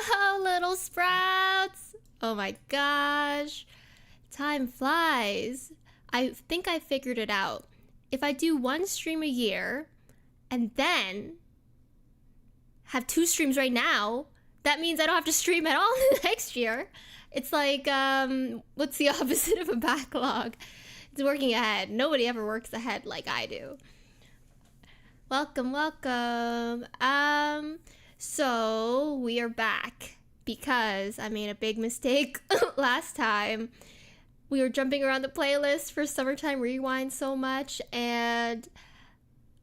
Whoa, little sprouts! Oh my gosh. Time flies. I think I figured it out. If I do one stream a year and then have 2 streams right now, that means I don't have to stream at all next year. It's like, what's the opposite of a backlog? It's working ahead. Nobody ever works ahead like I do. Welcome, welcome. So we are back because I made a big mistake last time. We were jumping around the playlist for Summertime Rewind so much and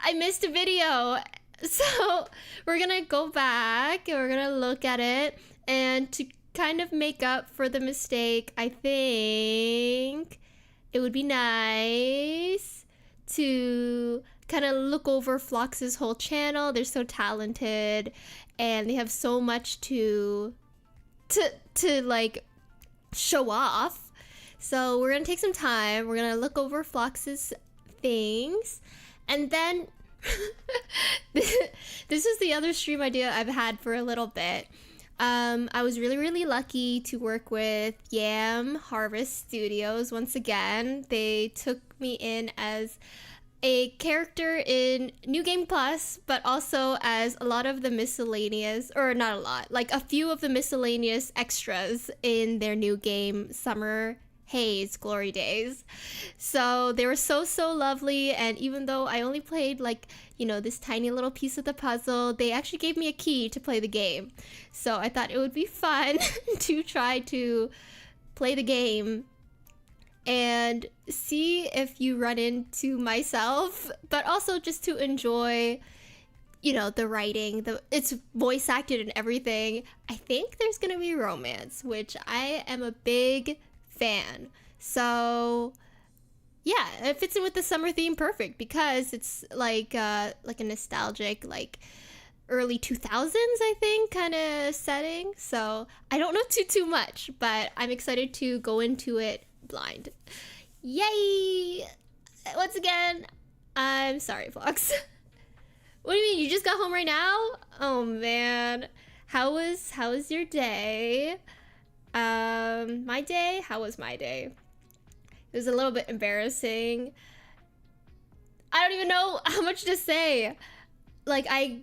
I missed a video. So we're gonna go back and we're gonna look at it, and to kind of make up for the mistake, I think it would be nice to kind of look over Flox's whole channel. They're so talented and they have so much to like show off. So we're gonna take some time. We're gonna look over Flox's things, and then this is the other stream idea I've had for a little bit. I was really lucky to work with Yam Harvest Studios once again. They took me in as a character in New Game Plus, but also as a lot of the miscellaneous, or not a lot, like a few of the miscellaneous extras in their new game, Summer Haze Glory Days. So they were so lovely, and even though I only played like, you know, this tiny little piece of the puzzle, they actually gave me a key to play the game. So I thought it would be fun to try to play the game and see if you run into myself, but also just to enjoy, you know, the writing. It's voice acted and everything. I think there's gonna be romance, which I am a big fan. So yeah, it fits in with the summer theme perfect because it's like a nostalgic, like early 2000s, I think, kind of setting. So I don't know too much, but I'm excited to go into it blind. Yay! Once again, I'm sorry, Fox. What do you mean? You just got home right now? Oh man. How was your day? My day? How was my day? It was a little bit embarrassing. I don't even know how much to say. Like, I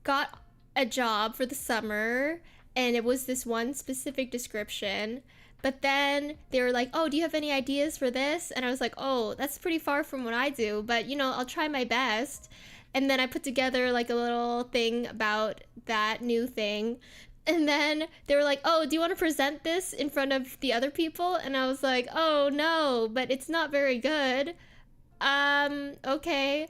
got a job for the summer and it was this one specific description, but then they were like, oh, do you have any ideas for this? And I was like, oh, that's pretty far from what I do, but you know, I'll try my best. And then I put together like a little thing about that new thing. And then they were like, oh, do you want to present this in front of the other people? And I was like, oh no, but it's not very good. Okay.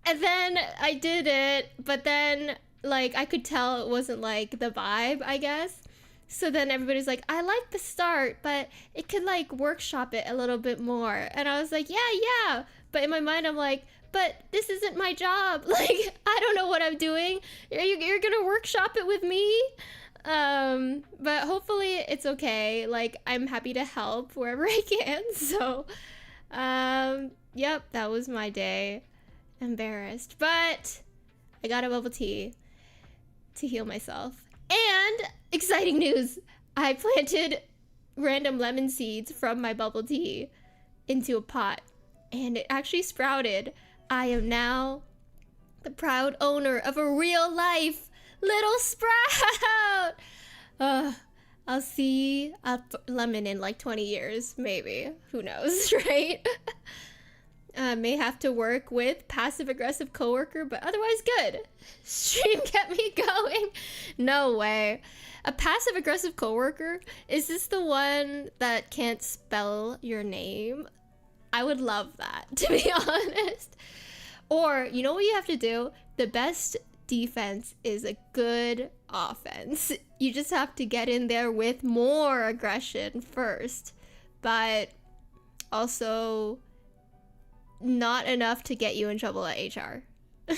And then I did it, but then like I could tell it wasn't like the vibe, I guess. So then everybody's like, I like the start, but it could like workshop it a little bit more. And I was like, yeah. But in my mind, I'm like, but this isn't my job. Like, I don't know what I'm doing. You're gonna workshop it with me? But hopefully it's okay. Like, I'm happy to help wherever I can. So, yep, that was my day. Embarrassed, but I got a bubble tea to heal myself. And exciting news, I planted random lemon seeds from my bubble tea into a pot, and it actually sprouted. I am now the proud owner of a real life little sprout. I'll see a lemon in like 20 years, maybe. Who knows, right? May have to work with passive-aggressive coworker, but otherwise good. Stream kept me going. No way. A passive-aggressive coworker? Is this the one that can't spell your name? I would love that, to be honest. Or, you know what you have to do? The best defense is a good offense. You just have to get in there with more aggression first, but also not enough to get you in trouble at HR. Okay.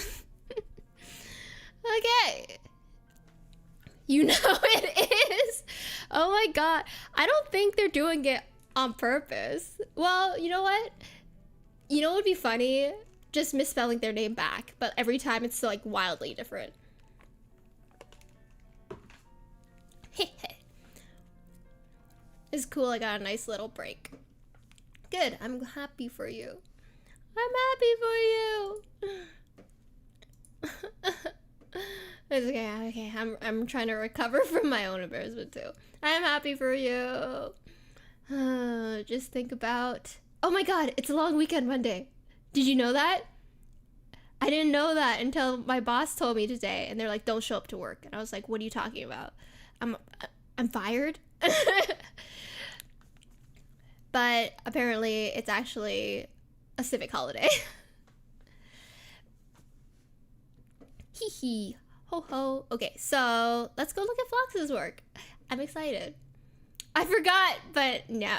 You know it is. Oh my god. I don't think they're doing it on purpose. Well, you know what? You know what would be funny? Just misspelling their name back, but every time it's like wildly different. It's cool. I got a nice little break. Good. I'm happy for you. I'm happy for you. It's okay. Okay. I'm trying to recover from my own embarrassment too. I'm happy for you. Just think about. Oh my God! It's a long weekend Monday. Did you know that? I didn't know that until my boss told me today, and they're like, "Don't show up to work." And I was like, "What are you talking about? I'm fired." But apparently, it's actually a civic holiday. Hee hee. Ho ho. Okay, so let's go look at Flox's work. I'm excited. I forgot, but no.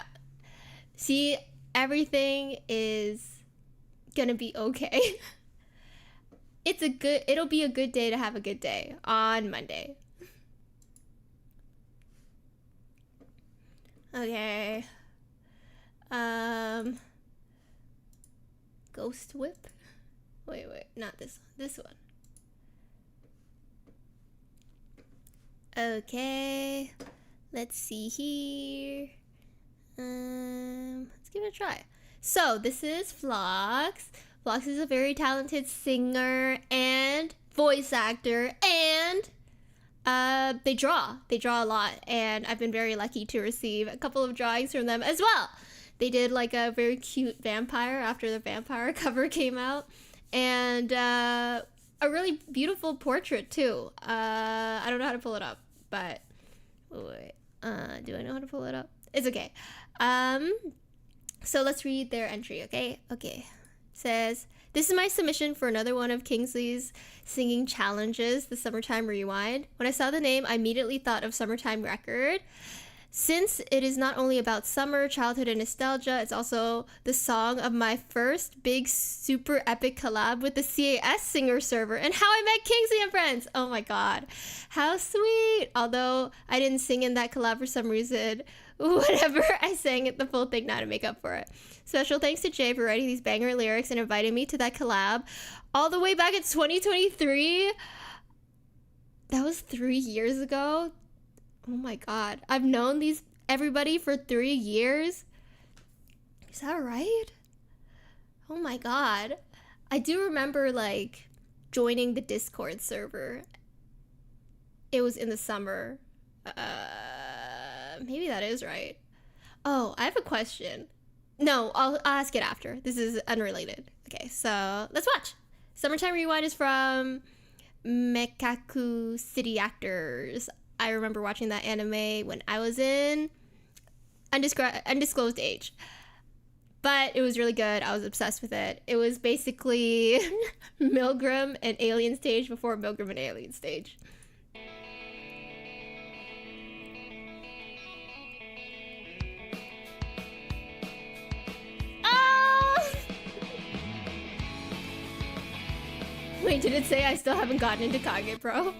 See, everything is gonna be okay. It'll be a good day to have a good day on Monday. Okay. Ghost whip? Wait, not this one. This one. Okay. Let's see here. Let's give it a try. So, this is Flox. Flox is a very talented singer and voice actor, and they draw a lot, and I've been very lucky to receive a couple of drawings from them as well. They did like a very cute vampire after the vampire cover came out, and a really beautiful portrait too. I don't know how to pull it up, but wait, do I know how to pull it up? It's okay. So let's read their entry, okay? Okay. It says, "This is my submission for another one of Kingsley's singing challenges, the Summertime Rewind. When I saw the name, I immediately thought of Summertime Record. Since it is not only about summer, childhood, and nostalgia, it's also the song of my first big super epic collab with the CAS singer server and How I Met Kingsley and Friends." Oh my God, how sweet. Although I didn't sing in that collab for some reason, whatever, I sang it the full thing now to make up for it. Special thanks to Jay for writing these banger lyrics and inviting me to that collab all the way back in 2023. That was 3 years ago. Oh my God. I've known everybody for 3 years. Is that right? Oh my God. I do remember like joining the Discord server. It was in the summer. Maybe that is right. Oh, I have a question. No, I'll ask it after. This is unrelated. Okay, so let's watch. Summertime Rewind is from Mekaku City Actors. I remember watching that anime when I was in undisclosed age. But it was really good. I was obsessed with it. It was basically Milgram and Alien Stage before Milgram and Alien Stage. Wait, did it say I still haven't gotten into Kage Pro?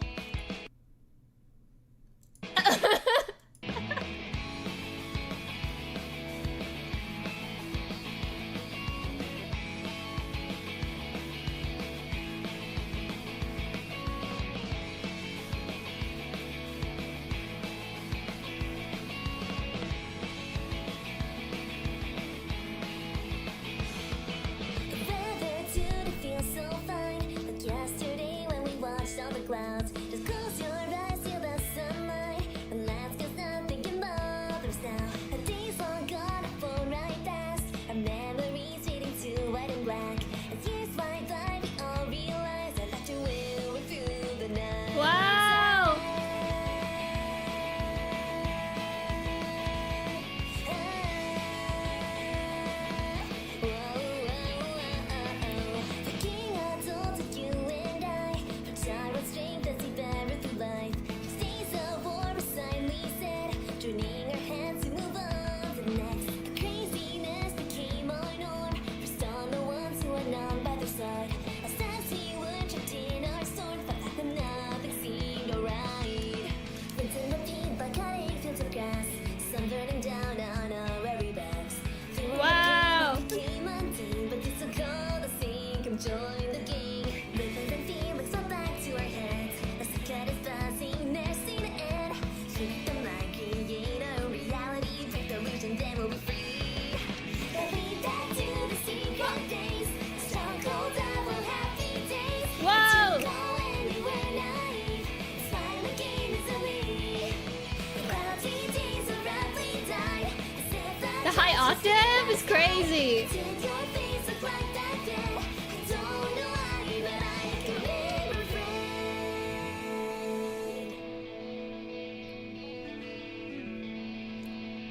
crazy.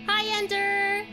Hi, Ender.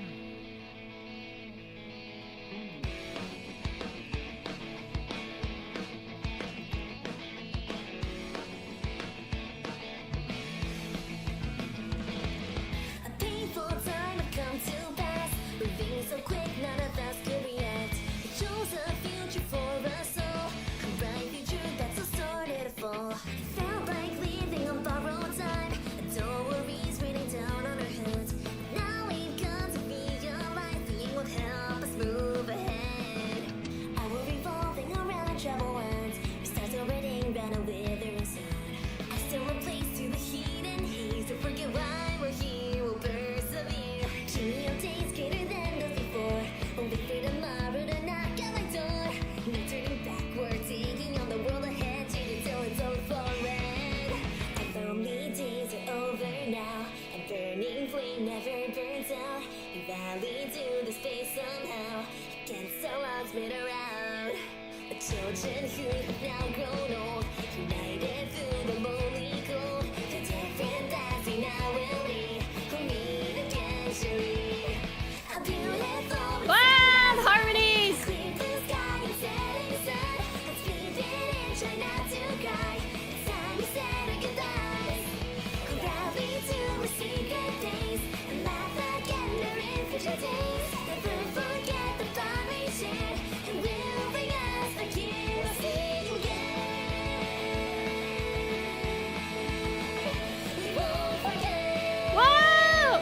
Children who have now grown old, united through the lonely cold. The different lives we now will lead, we'll meet again, surely. A beautiful wow, the harmonies! Clear blue sky and setting sun. Let's breathe it in, try not to cry. It's time we said our goodbyes. Go proudly to our secret days and laugh again during future days. Never forget the bond we shared, and we'll bring us back here. We'll see you again. We won't forget. Whoa!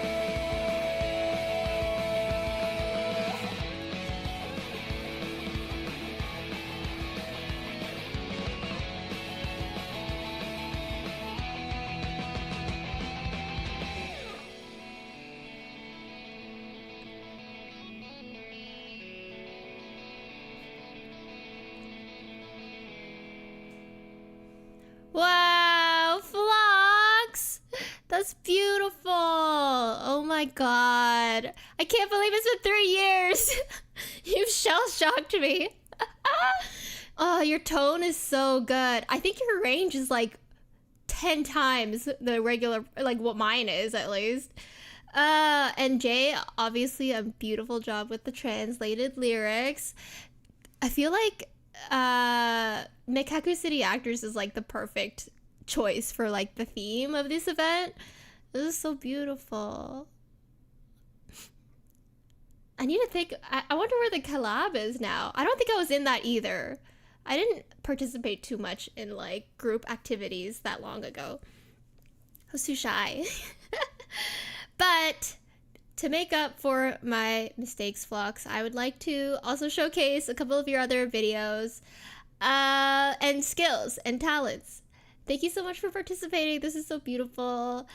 Wow, vlogs! That's beautiful. Oh my god. I can't believe it's been 3 years. You've shell-shocked me. Oh, your tone is so good. I think your range is like 10 times the regular, like what mine is at least. And Jay, obviously a beautiful job with the translated lyrics. I feel like Mekaku City Actors is like the perfect choice for like the theme of this event. This is so beautiful. I need to think, I wonder where the collab is now. I don't think I was in that either. I didn't participate too much in like group activities that long ago. I was too shy. But to make up for my mistakes, Flux, I would like to also showcase a couple of your other videos and skills and talents. Thank you so much for participating. This is so beautiful.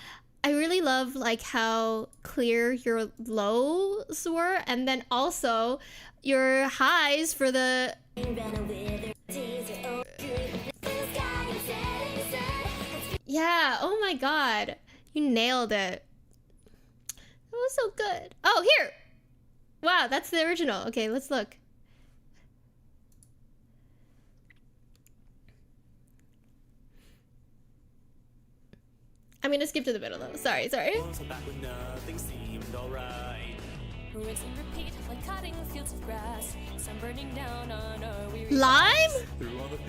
I really love like how clear your lows were, and then also your highs for the... Yeah, oh my god. You nailed it. That was so good. Oh, here! Wow, that's the original. Okay, let's look. I'm gonna skip to the middle though. Sorry. Lime?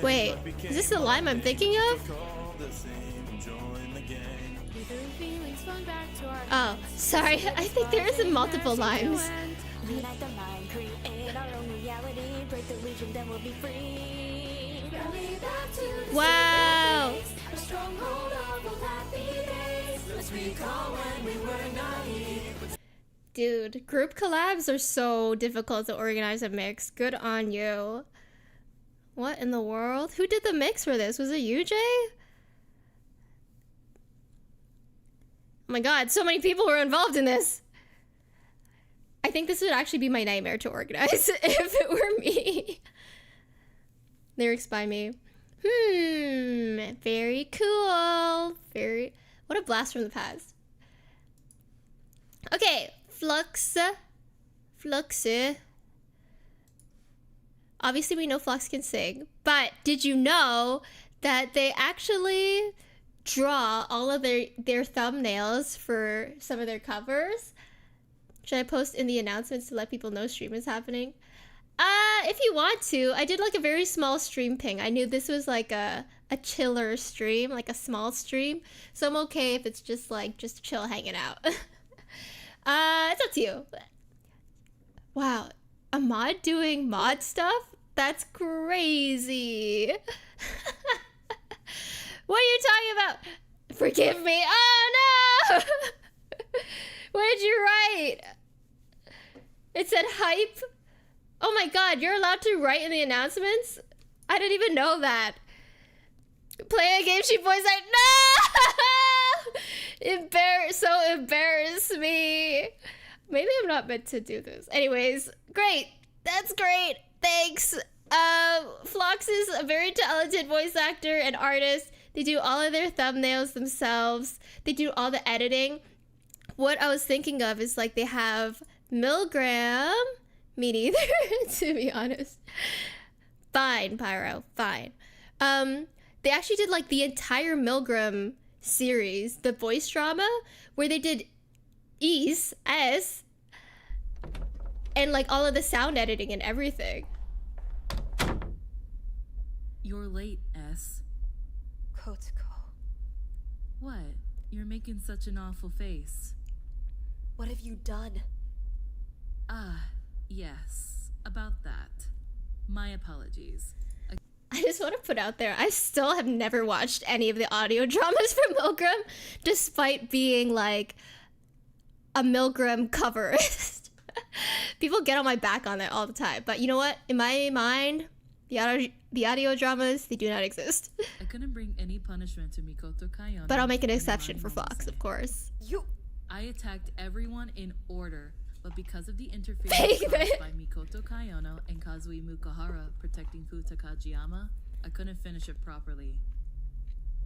Wait, is this the lime I'm thinking of? Oh, sorry. I think there is multiple limes. Wow. Dude, group collabs are so difficult to organize and mix. Good on you. What in the world? Who did the mix for this? Was it you, Jay? Oh my god, so many people were involved in this. I think this would actually be my nightmare to organize if it were me. Lyrics by me. Very cool. What a blast from the past. Okay, Flux. Obviously, we know Phlox can sing, but did you know that they actually draw all of their thumbnails for some of their covers? Should I post in the announcements to let people know stream is happening? If you want to, I did like a very small stream ping. I knew this was like a chiller stream, like a small stream. So I'm okay if it's just chill hanging out. It's up to you. Wow, a mod doing mod stuff? That's crazy. What are you talking about? Forgive me. Oh no! What did you write? It said hype. Oh my god, you're allowed to write in the announcements? I didn't even know that. Play a game, she voice like, no! So embarrass me. Maybe I'm not meant to do this. Anyways, great. That's great. Thanks. Phlox is a very talented voice actor and artist. They do all of their thumbnails themselves. They do all the editing. What I was thinking of is like they have Milgram. Me neither, to be honest. Fine, Pyro, fine. They actually did like the entire Milgram series, the voice drama, where they did S, and like all of the sound editing and everything. You're late, S. Kotoko. What? You're making such an awful face. What have you done? Yes, about that. My apologies. I just want to put out there, I still have never watched any of the audio dramas for Milgram, despite being like a Milgram coverist. People get on my back on that all the time. But you know what? In my mind, the audio dramas, they do not exist. I couldn't bring any punishment to Mikoto Kayono. But I'll make an exception for Phlox, of course. I attacked everyone in order, but because of the interference Fake caused by Mikoto Kayono and Kazui Mukahara protecting Futa Kajiyama, I couldn't finish it properly.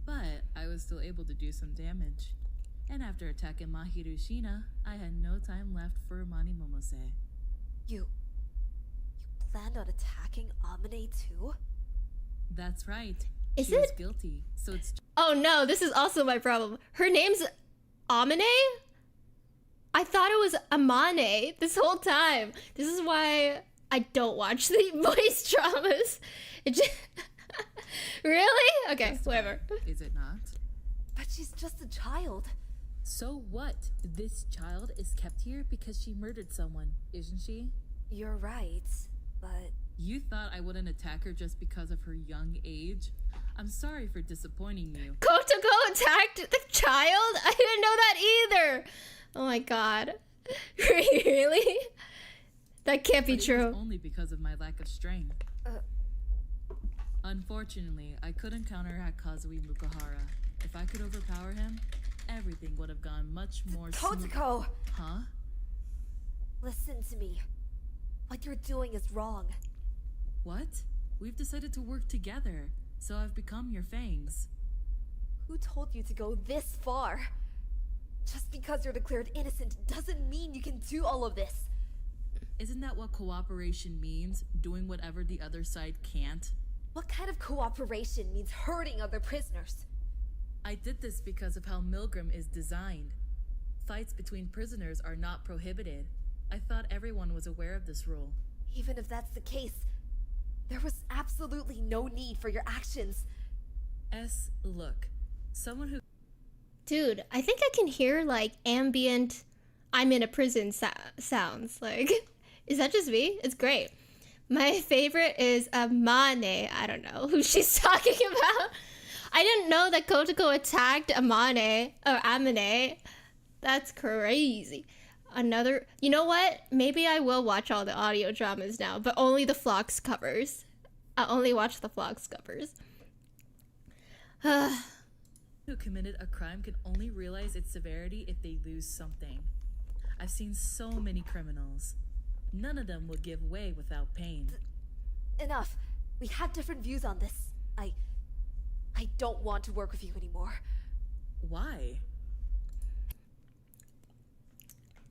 But I was still able to do some damage. And after attacking Mahiru Shina, I had no time left for Mani Momose. You planned on attacking Amane too? That's right. Is she was it? guilty, so it's... Oh no, this is also my problem. Her name's Amane? I thought it was Amane this whole time. This is why I don't watch the voice dramas. It just... Really? Okay, whatever. Is it not? But she's just a child. So what? This child is kept here because she murdered someone, isn't she? You're right, but... You thought I wouldn't attack her just because of her young age? I'm sorry for disappointing you. Kotoko attacked the child? I didn't know that either. Oh my god. Really? That can't be But true. It was only because of my lack of strength. Unfortunately, I couldn't counteract Kazui Mukahara. If I could overpower him, everything would have gone much more smooth. Kotoko! Huh? Listen to me. What you're doing is wrong. What? We've decided to work together, so I've become your fangs. Who told you to go this far? Just because you're declared innocent doesn't mean you can do all of this. Isn't that what cooperation means? Doing whatever the other side can't? What kind of cooperation means hurting other prisoners? I did this because of how Milgram is designed. Fights between prisoners are not prohibited. I thought everyone was aware of this rule. Even if that's the case, there was absolutely no need for your actions. Look. Someone who... Dude, I think I can hear like ambient I'm in a prison sounds. Like, is that just me? It's great. My favorite is Amane. I don't know who she's talking about. I didn't know that Kotoko attacked Amane or Amane. That's crazy. You know what? Maybe I will watch all the audio dramas now, but only the Phlox covers. I'll only watch the Phlox covers. who committed a crime can only realize its severity if they lose something. I've seen so many criminals. None of them will give way without pain. Enough. We have different views on this. I don't want to work with you anymore. Why?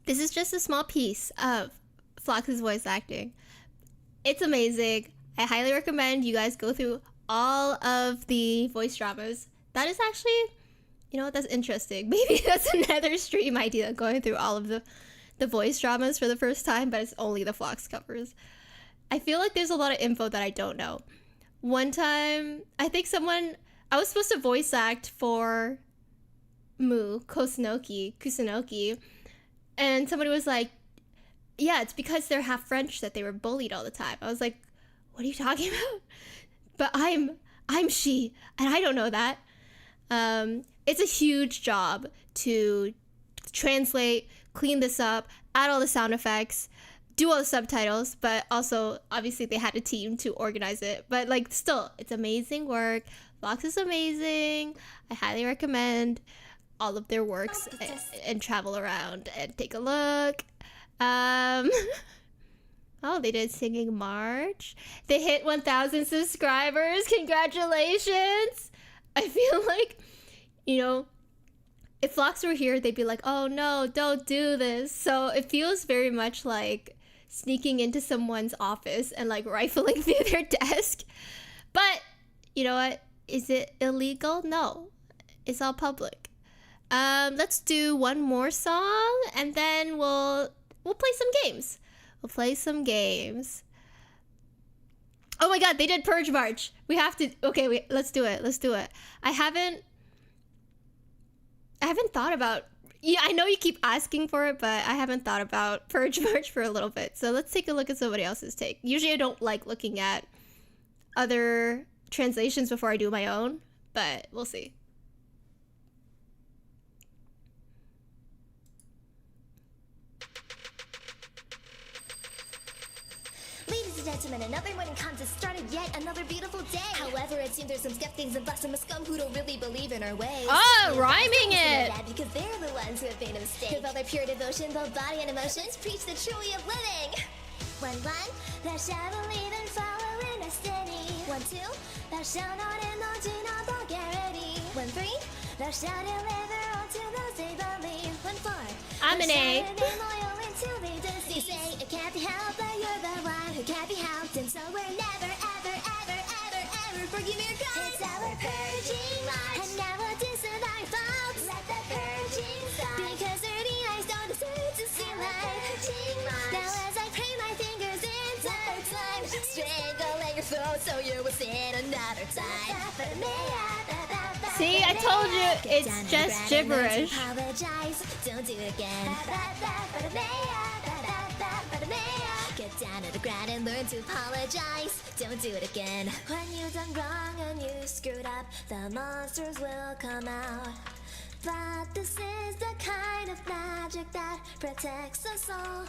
This is just a small piece of Phlox's voice acting. It's amazing. I highly recommend you guys go through all of the voice dramas. That is actually, you know what, that's interesting. Maybe that's another stream idea, going through all of the voice dramas for the first time, but it's only the Phlox covers. I feel like there's a lot of info that I don't know. One time, I was supposed to voice act for Kusunoki, and somebody was like, yeah, it's because they're half French that they were bullied all the time. I was like, what are you talking about? But I'm she, and I don't know that. It's a huge job to translate, clean this up, add all the sound effects, do all the subtitles, but also obviously they had a team to organize it. But like, still, it's amazing work. Phlox is amazing. I highly recommend all of their works and travel around and take a look. Oh, they did Singing March. They hit 1,000 subscribers. Congratulations. I feel like, you know, if Phlox were here, they'd be like, oh no, don't do this. So it feels very much like sneaking into someone's office and like rifling through their desk. But you know what? Is it illegal? No, it's all public. Let's do one more song and then we'll play some games. We'll play some games. Oh my god, they did Purge March. We have to. Okay, wait, let's do it. Let's do it. I haven't thought about. Yeah, I know you keep asking for it, but I haven't thought about Purge March for a little bit. So let's take a look at somebody else's take. Usually I don't like looking at other translations before I do my own, but we'll see. Ladies and gentlemen, another morning contest started yet another beautiful day. However, it seems there's some skeptics and blasphemous scum who don't really believe in our ways. Oh, rhyming it! Because they're the ones who have made a mistake. With all their pure devotion, both body and emotions, preach the true way of living. 1, 1, thou shalt believe and follow in destiny. 1, 2, thou shalt not indulge in all vulgarity. 1, 3, thou shalt deliver all to those they believe. 1, 4, I'm an A. You say it can't be helped, but you're the one who can't be helped, and so we're never, ever, ever, ever, ever forgive your crimes. It's our purging march, and now we'll disavow your faults. Let the purging start, because dirty eyes don't deserve to see light. Now as I pray my fingers into time, strangling your throat so you will sin another time. See, I told you, it's just gibberish. Apologize, don't do it again. Get down to the ground and learn to apologize. Don't do it again. When you've done wrong and you screwed up, the monsters will come out. But this is the kind of magic that protects us all.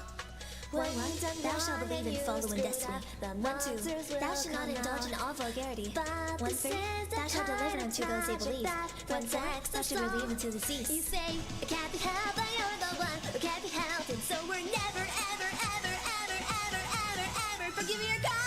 1, 1, thou shalt believe and follow in destiny. 1, 2, thou shalt not indulge in all vulgarity. 1, 3, thou shalt deliver unto those they believe. 1, 4, thou shalt relieve unto the cease. You say it can't be helped, but you're the one who can't be helped, and so we're never, ever, ever, ever, ever, ever, ever forgive your crime.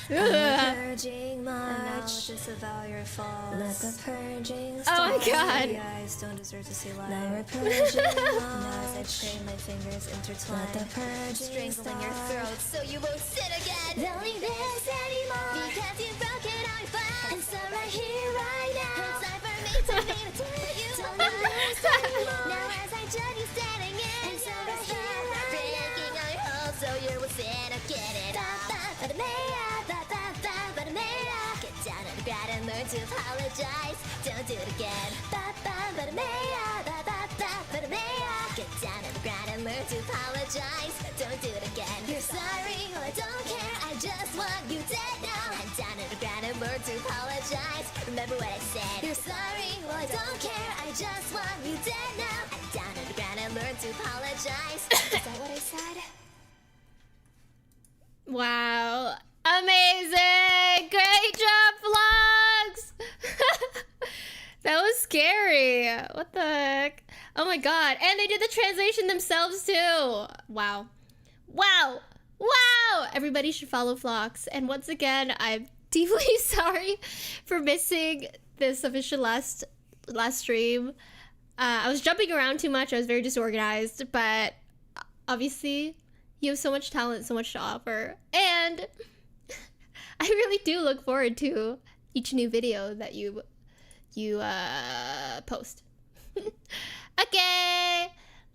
Purging march, disavow your faults. Let the purging start. Oh my god. The eyes don't deserve to see light. Now we're purging now as I pray my fingers intertwine. Let the purging strangling your throat so you won't sin again. Don't need this anymore because you've broken all your bones. And so right here, right now, it's time for me to be the you. Don't lose anymore. Now as I judge you standing in, and so right here, breaking all your holes so you will sin again. Get down on the ground and learn to apologize. Don't do it again. Get down on the ground and learn to apologize. Don't do it again. You're sorry, well I don't care. I just want you dead now. I'm down on the ground and learn to apologize. Remember what I said. You're sorry, well I don't care. I just want you dead now. I'm down on the ground and learn to apologize. Is that what I said? Wow. Amazing! Great job, Vlogs! That was scary. What the heck? Oh my god. And they did the translation themselves too. Wow. Wow. Wow! Everybody should follow Vlogs. And once again, I'm deeply sorry for missing this official last stream. I was jumping around too much. I was very disorganized. But obviously, you have so much talent, so much to offer. And I really do look forward to each new video that you post. Okay,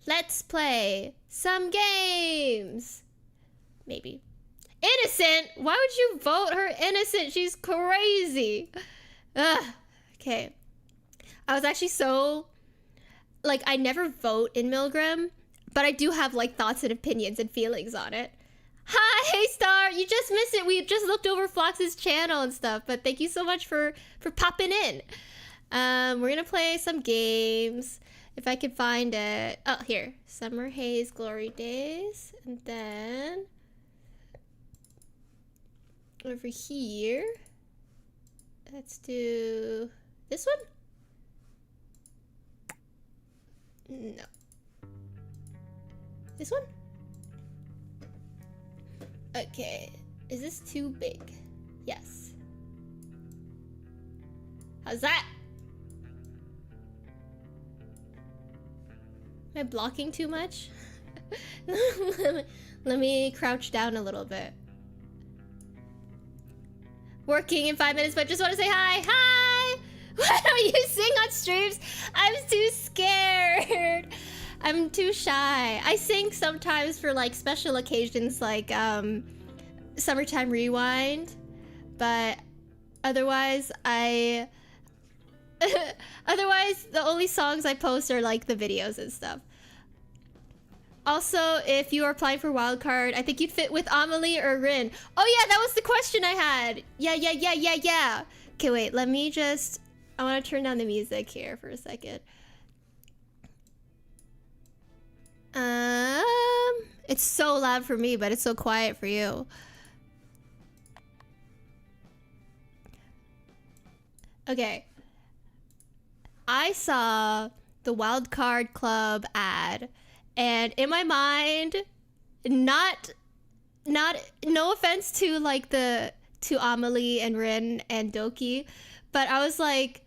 let's play some games. Maybe. Innocent? Why would you vote her innocent? She's crazy. Ugh. Okay. I was actually so, like, I never vote in Milgram, but I do have, like, thoughts and opinions and feelings on it. Hi, hey Star, you just missed it. We just looked over Flox's channel and stuff, but thank you so much for popping in. We're gonna play some games. If I can find it. Oh, here. Summer Haze, Glory Days. And then over here, let's do this one? No. This one? Okay. Is this too big? Yes. How's that? Am I blocking too much? Let me crouch down a little bit. Working in 5 minutes, but just want to say hi. Hi! Why don't you sing on streams? I'm too scared. I'm too shy. I sing sometimes for like special occasions like Summertime Rewind, but otherwise otherwise the only songs I post are like the videos and stuff. Also, if you are applying for wildcard, I think you'd fit with Amelie or Rin. Oh yeah, that was the question I had. Yeah. Okay, wait, let me just, I want to turn down the music here for a second. It's so loud for me, but it's so quiet for you. Okay. I saw the Wildcard Club ad, and in my mind, no offense to like to Amelie and Rin and Doki, but I was like,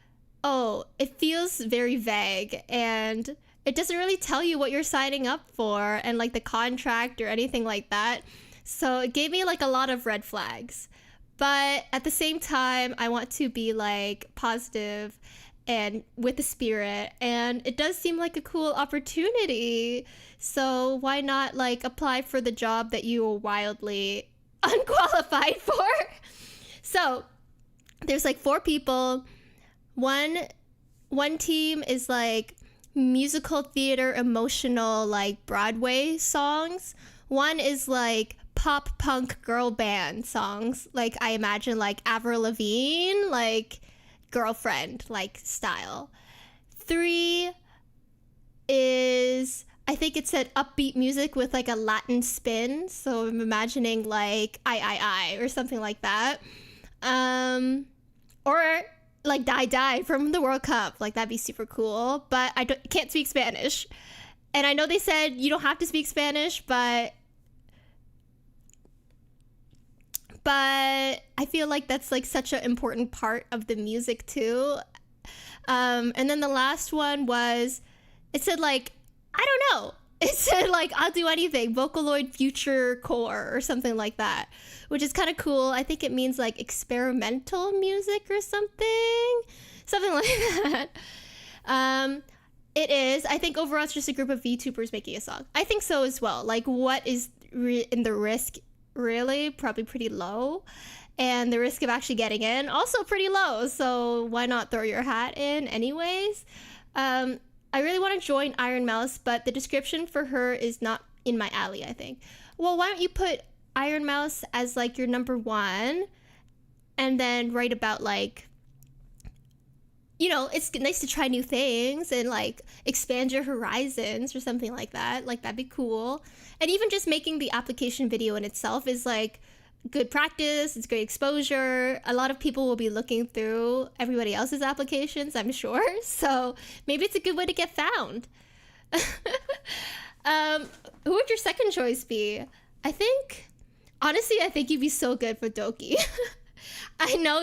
oh, it feels very vague, and it doesn't really tell you what you're signing up for and like the contract or anything like that. So it gave me like a lot of red flags. But at the same time, I want to be like positive and with the spirit, and it does seem like a cool opportunity. So why not like apply for the job that you were wildly unqualified for? So there's like 4 people. One team is like musical theater, emotional, like Broadway songs. One is like pop punk girl band songs, like I imagine like Avril Lavigne, like Girlfriend like style. 3 is, I think it said upbeat music with like a Latin spin, so I'm imagining like I or something like that. Or like Die Die from the World Cup, like that'd be super cool, but I can't speak Spanish. And I know they said you don't have to speak Spanish, but I feel like that's like such an important part of the music too. And then the last one was, it said like, I don't know. It said like, I'll do anything, Vocaloid Future Core or something like that, which is kind of cool. I think it means like experimental music or something like that. It is. I think overall it's just a group of VTubers making a song. I think so as well. Like what is in the risk? Really probably pretty low, and the risk of actually getting in also pretty low, so why not throw your hat in anyways? I really want to join Iron Mouse, but the description for her is not in my alley, I think. Well, why don't you put Iron Mouse as like your number 1 and then write about like, you know, it's nice to try new things and like expand your horizons or something like that. Like that'd be cool. And even just making the application video in itself is like good practice. It's great exposure. A lot of people will be looking through everybody else's applications, I'm sure. So maybe it's a good way to get found. Who would your second choice be? Honestly, I think you'd be so good for Doki. I know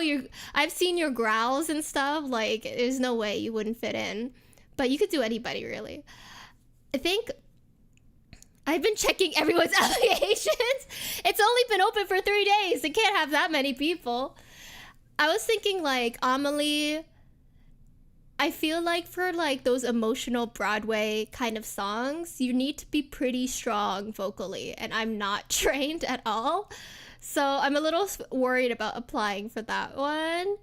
I've seen your growls and stuff, like there's no way you wouldn't fit in, but you could do anybody really. I think I've been checking everyone's applications. It's only been open for 3 days. It can't have that many people. I was thinking like Amelie. I feel like for like those emotional Broadway kind of songs, you need to be pretty strong vocally, and I'm not trained at all. So I'm a little worried about applying for that one.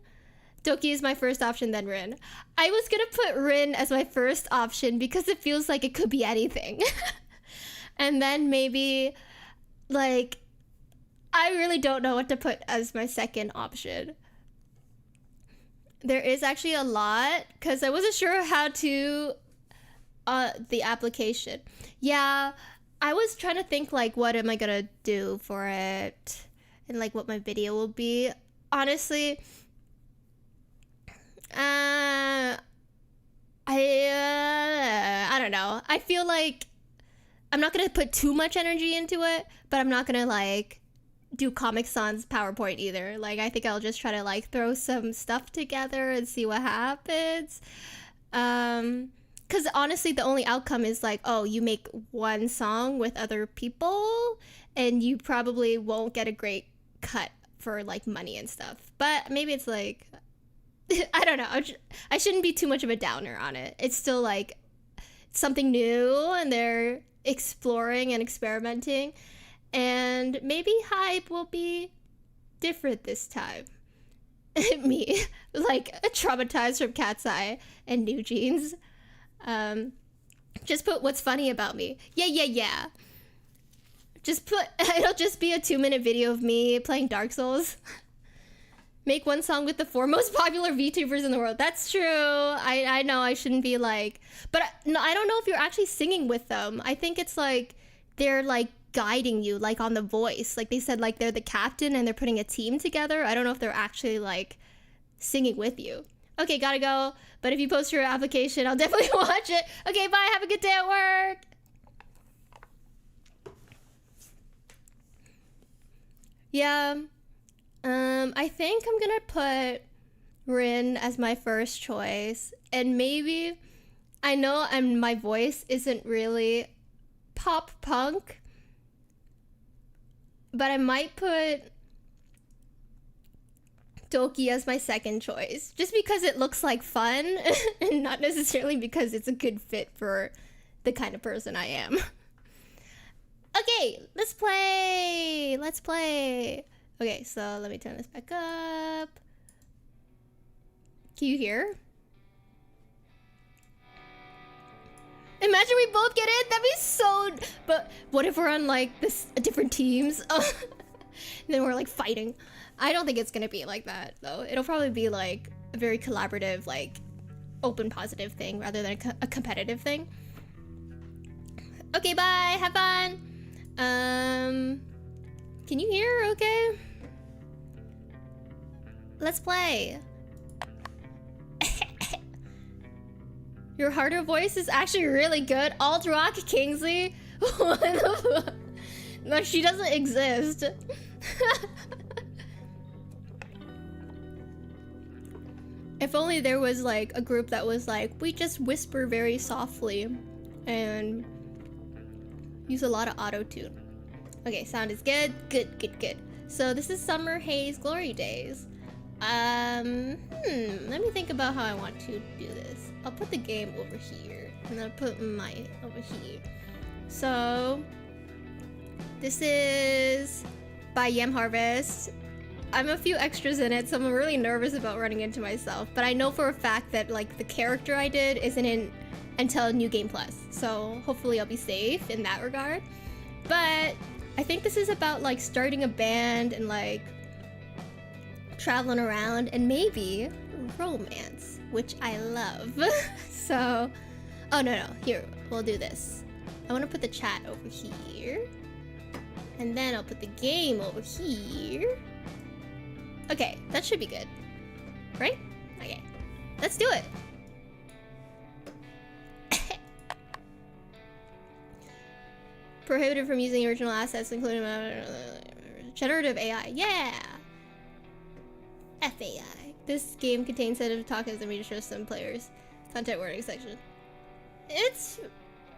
Doki is my first option, then Rin. I was gonna put Rin as my first option because it feels like it could be anything. And then maybe, like, I really don't know what to put as my second option. There is actually a lot because I wasn't sure how to the application. Yeah, I was trying to think like what am I gonna do for it and like what my video will be. Honestly, I don't know. I feel like I'm not gonna put too much energy into it, but I'm not gonna like do Comic Sans PowerPoint either. Like I think I'll just try to like throw some stuff together and see what happens. Because honestly, the only outcome is like, oh, you make one song with other people, and you probably won't get a great cut for like money and stuff. But maybe it's like, I don't know. I shouldn't be too much of a downer on it. It's still like something new, and they're exploring and experimenting, and maybe hype will be different this time. Me, like traumatized from Cat's Eye and New Jeans. Just put what's funny about me. Yeah. Just put, it'll just be a 2-minute video of me playing Dark Souls. Make one song with the 4 most popular VTubers in the world. That's true. I know I shouldn't be like, but no, I don't know if you're actually singing with them. I think it's like they're like guiding you, like on The Voice. Like they said, like they're the captain and they're putting a team together. I don't know if they're actually like singing with you. Okay, gotta go. But if you post your application, I'll definitely watch it. Okay, bye. Have a good day at work. Yeah. I think I'm gonna put Rin as my first choice, and maybe, I know my voice isn't really pop punk, but I might put Doki as my second choice, just because it looks like fun, and not necessarily because it's a good fit for the kind of person I am. Okay, let's play. Okay, so let me turn this back up. Can you hear? Imagine we both get in. That'd be so. But what if we're on like different teams? And then we're like fighting. I don't think it's gonna be like that though. It'll probably be like a very collaborative, like open, positive thing rather than a competitive thing. Okay, bye. Have fun. Can you hear? Okay. Let's play. Your harder voice is actually really good. Alt Rock Kingsley? What the fuck? No, she doesn't exist. If only there was like a group that was like, we just whisper very softly and use a lot of auto-tune. Okay, sound is good. Good. So this is Summer Haze Glory Days. Let me think about how I want to do this. I'll put the game over here, and then I'll put my over here. So this is by Yam Harvest. I'm a few extras in it, so I'm really nervous about running into myself. But I know for a fact that like the character I did isn't in until New Game Plus, so hopefully I'll be safe in that regard. But I think this is about like starting a band and like traveling around and maybe romance, which I love. So, oh no, here, we'll do this. I want to put the chat over here, and then I'll put the game over here. Okay, that should be good, right? Okay, let's do it. Prohibited from using original assets, including generative AI. Yeah! FAI. This game contains sensitive tokens and may show some players. Content warning section. It's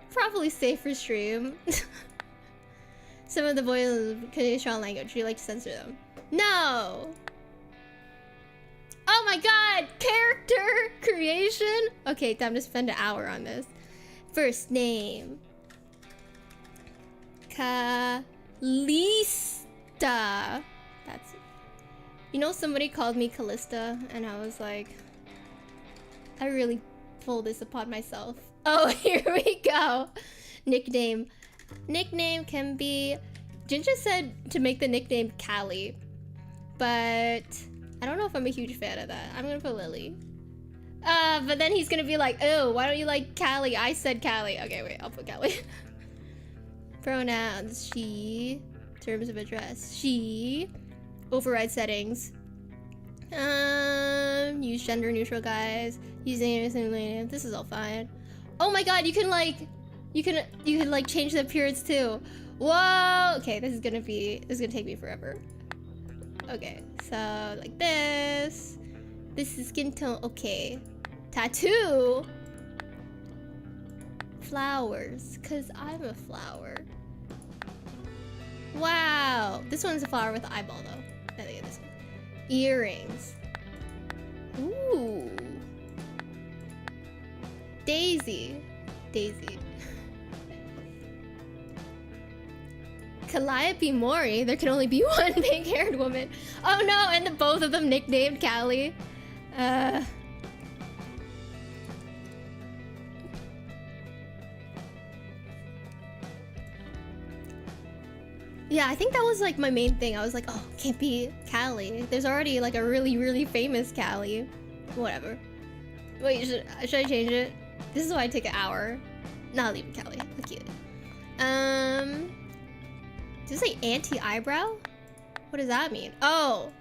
probably safe for stream. Some of the voices contain strong language. Do you like to censor them? No! Oh my god! Character creation? Okay, time to spend an hour on this. First name. Kalista. That's it. You know, somebody called me Callista, and I was like, I really pulled this upon myself. Oh, here we go. Nickname. Nickname can be... Ginger said to make the nickname Callie, but I don't know if I'm a huge fan of that. I'm gonna put Lily. But then he's gonna be like, oh, why don't you like Callie? I said Callie. Okay, wait, I'll put Callie. Pronouns, she. Terms of address, she. Override settings. Use gender neutral, guys. Use name. This is all fine. Oh my god, you can like change the appearance too. Whoa! Okay, this is gonna take me forever. Okay, so like this. This is skin tone. Okay. Tattoo. Flowers, cause I'm a flower. Wow, this one's a flower with an eyeball though. I think this one. Earrings. Ooh. Daisy. Daisy. Calliope Mori. There can only be one pink-haired woman. Oh no, and both of them nicknamed Callie. Yeah, I think that was like my main thing. I was like, oh, can't be Callie. There's already like a really, really famous Callie. Whatever. Wait, should I change it? This is why I take an hour. Nah, leave it Callie. Look cute. Does it say anti-eyebrow? What does that mean? Oh!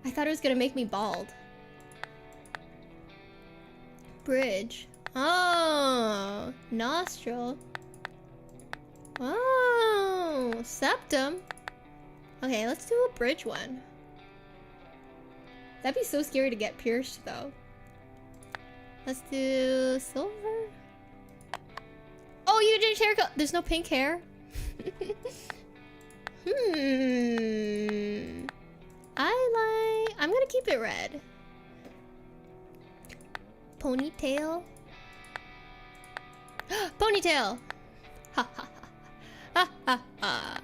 I thought it was gonna make me bald. Bridge. Oh! Nostril. Oh! Septum. Okay, let's do a bridge one. That'd be so scary to get pierced though. Let's do silver. Oh, you changed hair color. There's no pink hair. I'm gonna keep it red. Ponytail. Ponytail. Ha ha ha. Ha ha ha.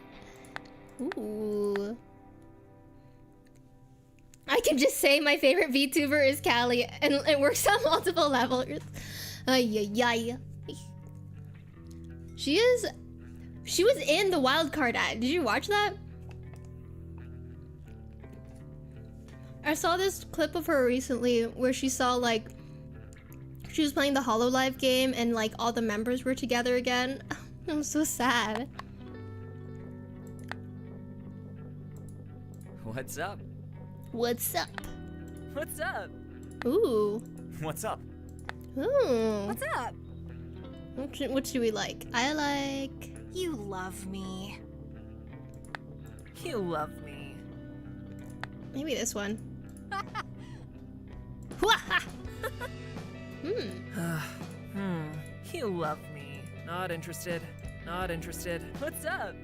Ooh. I can just say my favorite VTuber is Callie, and it works on multiple levels. Ay, ay, ay. She was in the wildcard ad. Did you watch that? I saw this clip of her recently where she saw like she was playing the HoloLive game and like all the members were together again. I'm so sad. What's up? What's up? What's up? Ooh. What's up? Ooh. What's up? What do we like? I like... You love me. You love me. Maybe this one. You love me. Not interested. Not interested. What's up?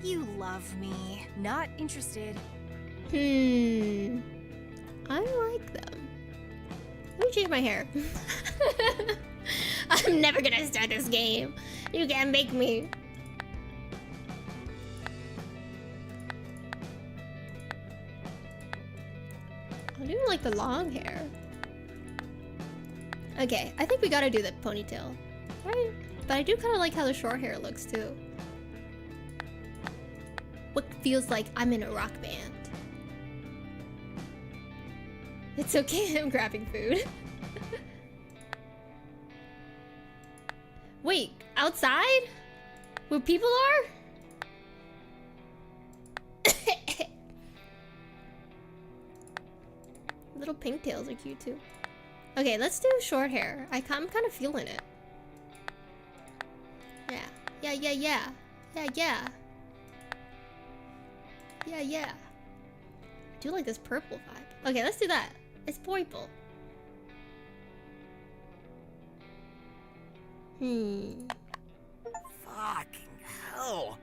You love me. Not interested. I like them. Let me change my hair. I'm never gonna start this game. You can't make me. I do like the long hair. Okay, I think we gotta do the ponytail. Right? But I do kind of like how the short hair looks too. What feels like I'm in a rock band. It's okay, I'm grabbing food. Wait, outside? Where people are? Little pigtails are cute too. Okay, let's do short hair. I'm kind of feeling it. Yeah. Yeah, yeah, yeah. Yeah, yeah. Yeah, yeah. I do like this purple vibe. Okay, let's do that. It's purple. Fucking hell?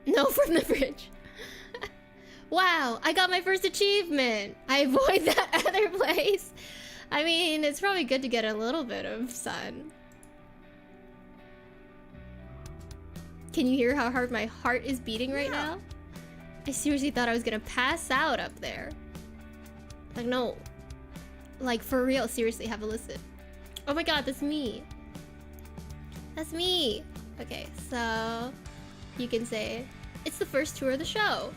No, from the fridge. Wow, I got my first achievement. I avoid that other place. I mean, it's probably good to get a little bit of sun. Can you hear how hard my heart is beating right now? I seriously thought I was gonna pass out up there. Like, no. Like, for real, seriously, have a listen. Oh my god, that's me. That's me. Okay, so you can say, it's the first tour of the show.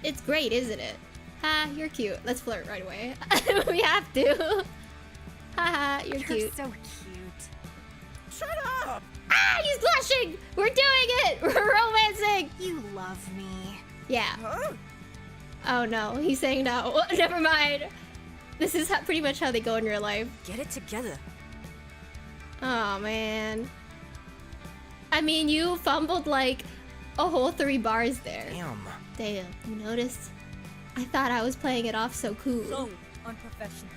It's great, isn't it? Ha, you're cute. Let's flirt right away. We have to. Haha, you're cute. You're so cute. Shut up! Ah, he's blushing! We're doing it! We're romancing! You love me. Yeah. Huh? Oh no, he's saying no. Never mind. This is pretty much how they go in real life. Get it together. Oh man. I mean, you fumbled like a whole 3 bars there. Damn. You noticed? I thought I was playing it off so cool. So unprofessional.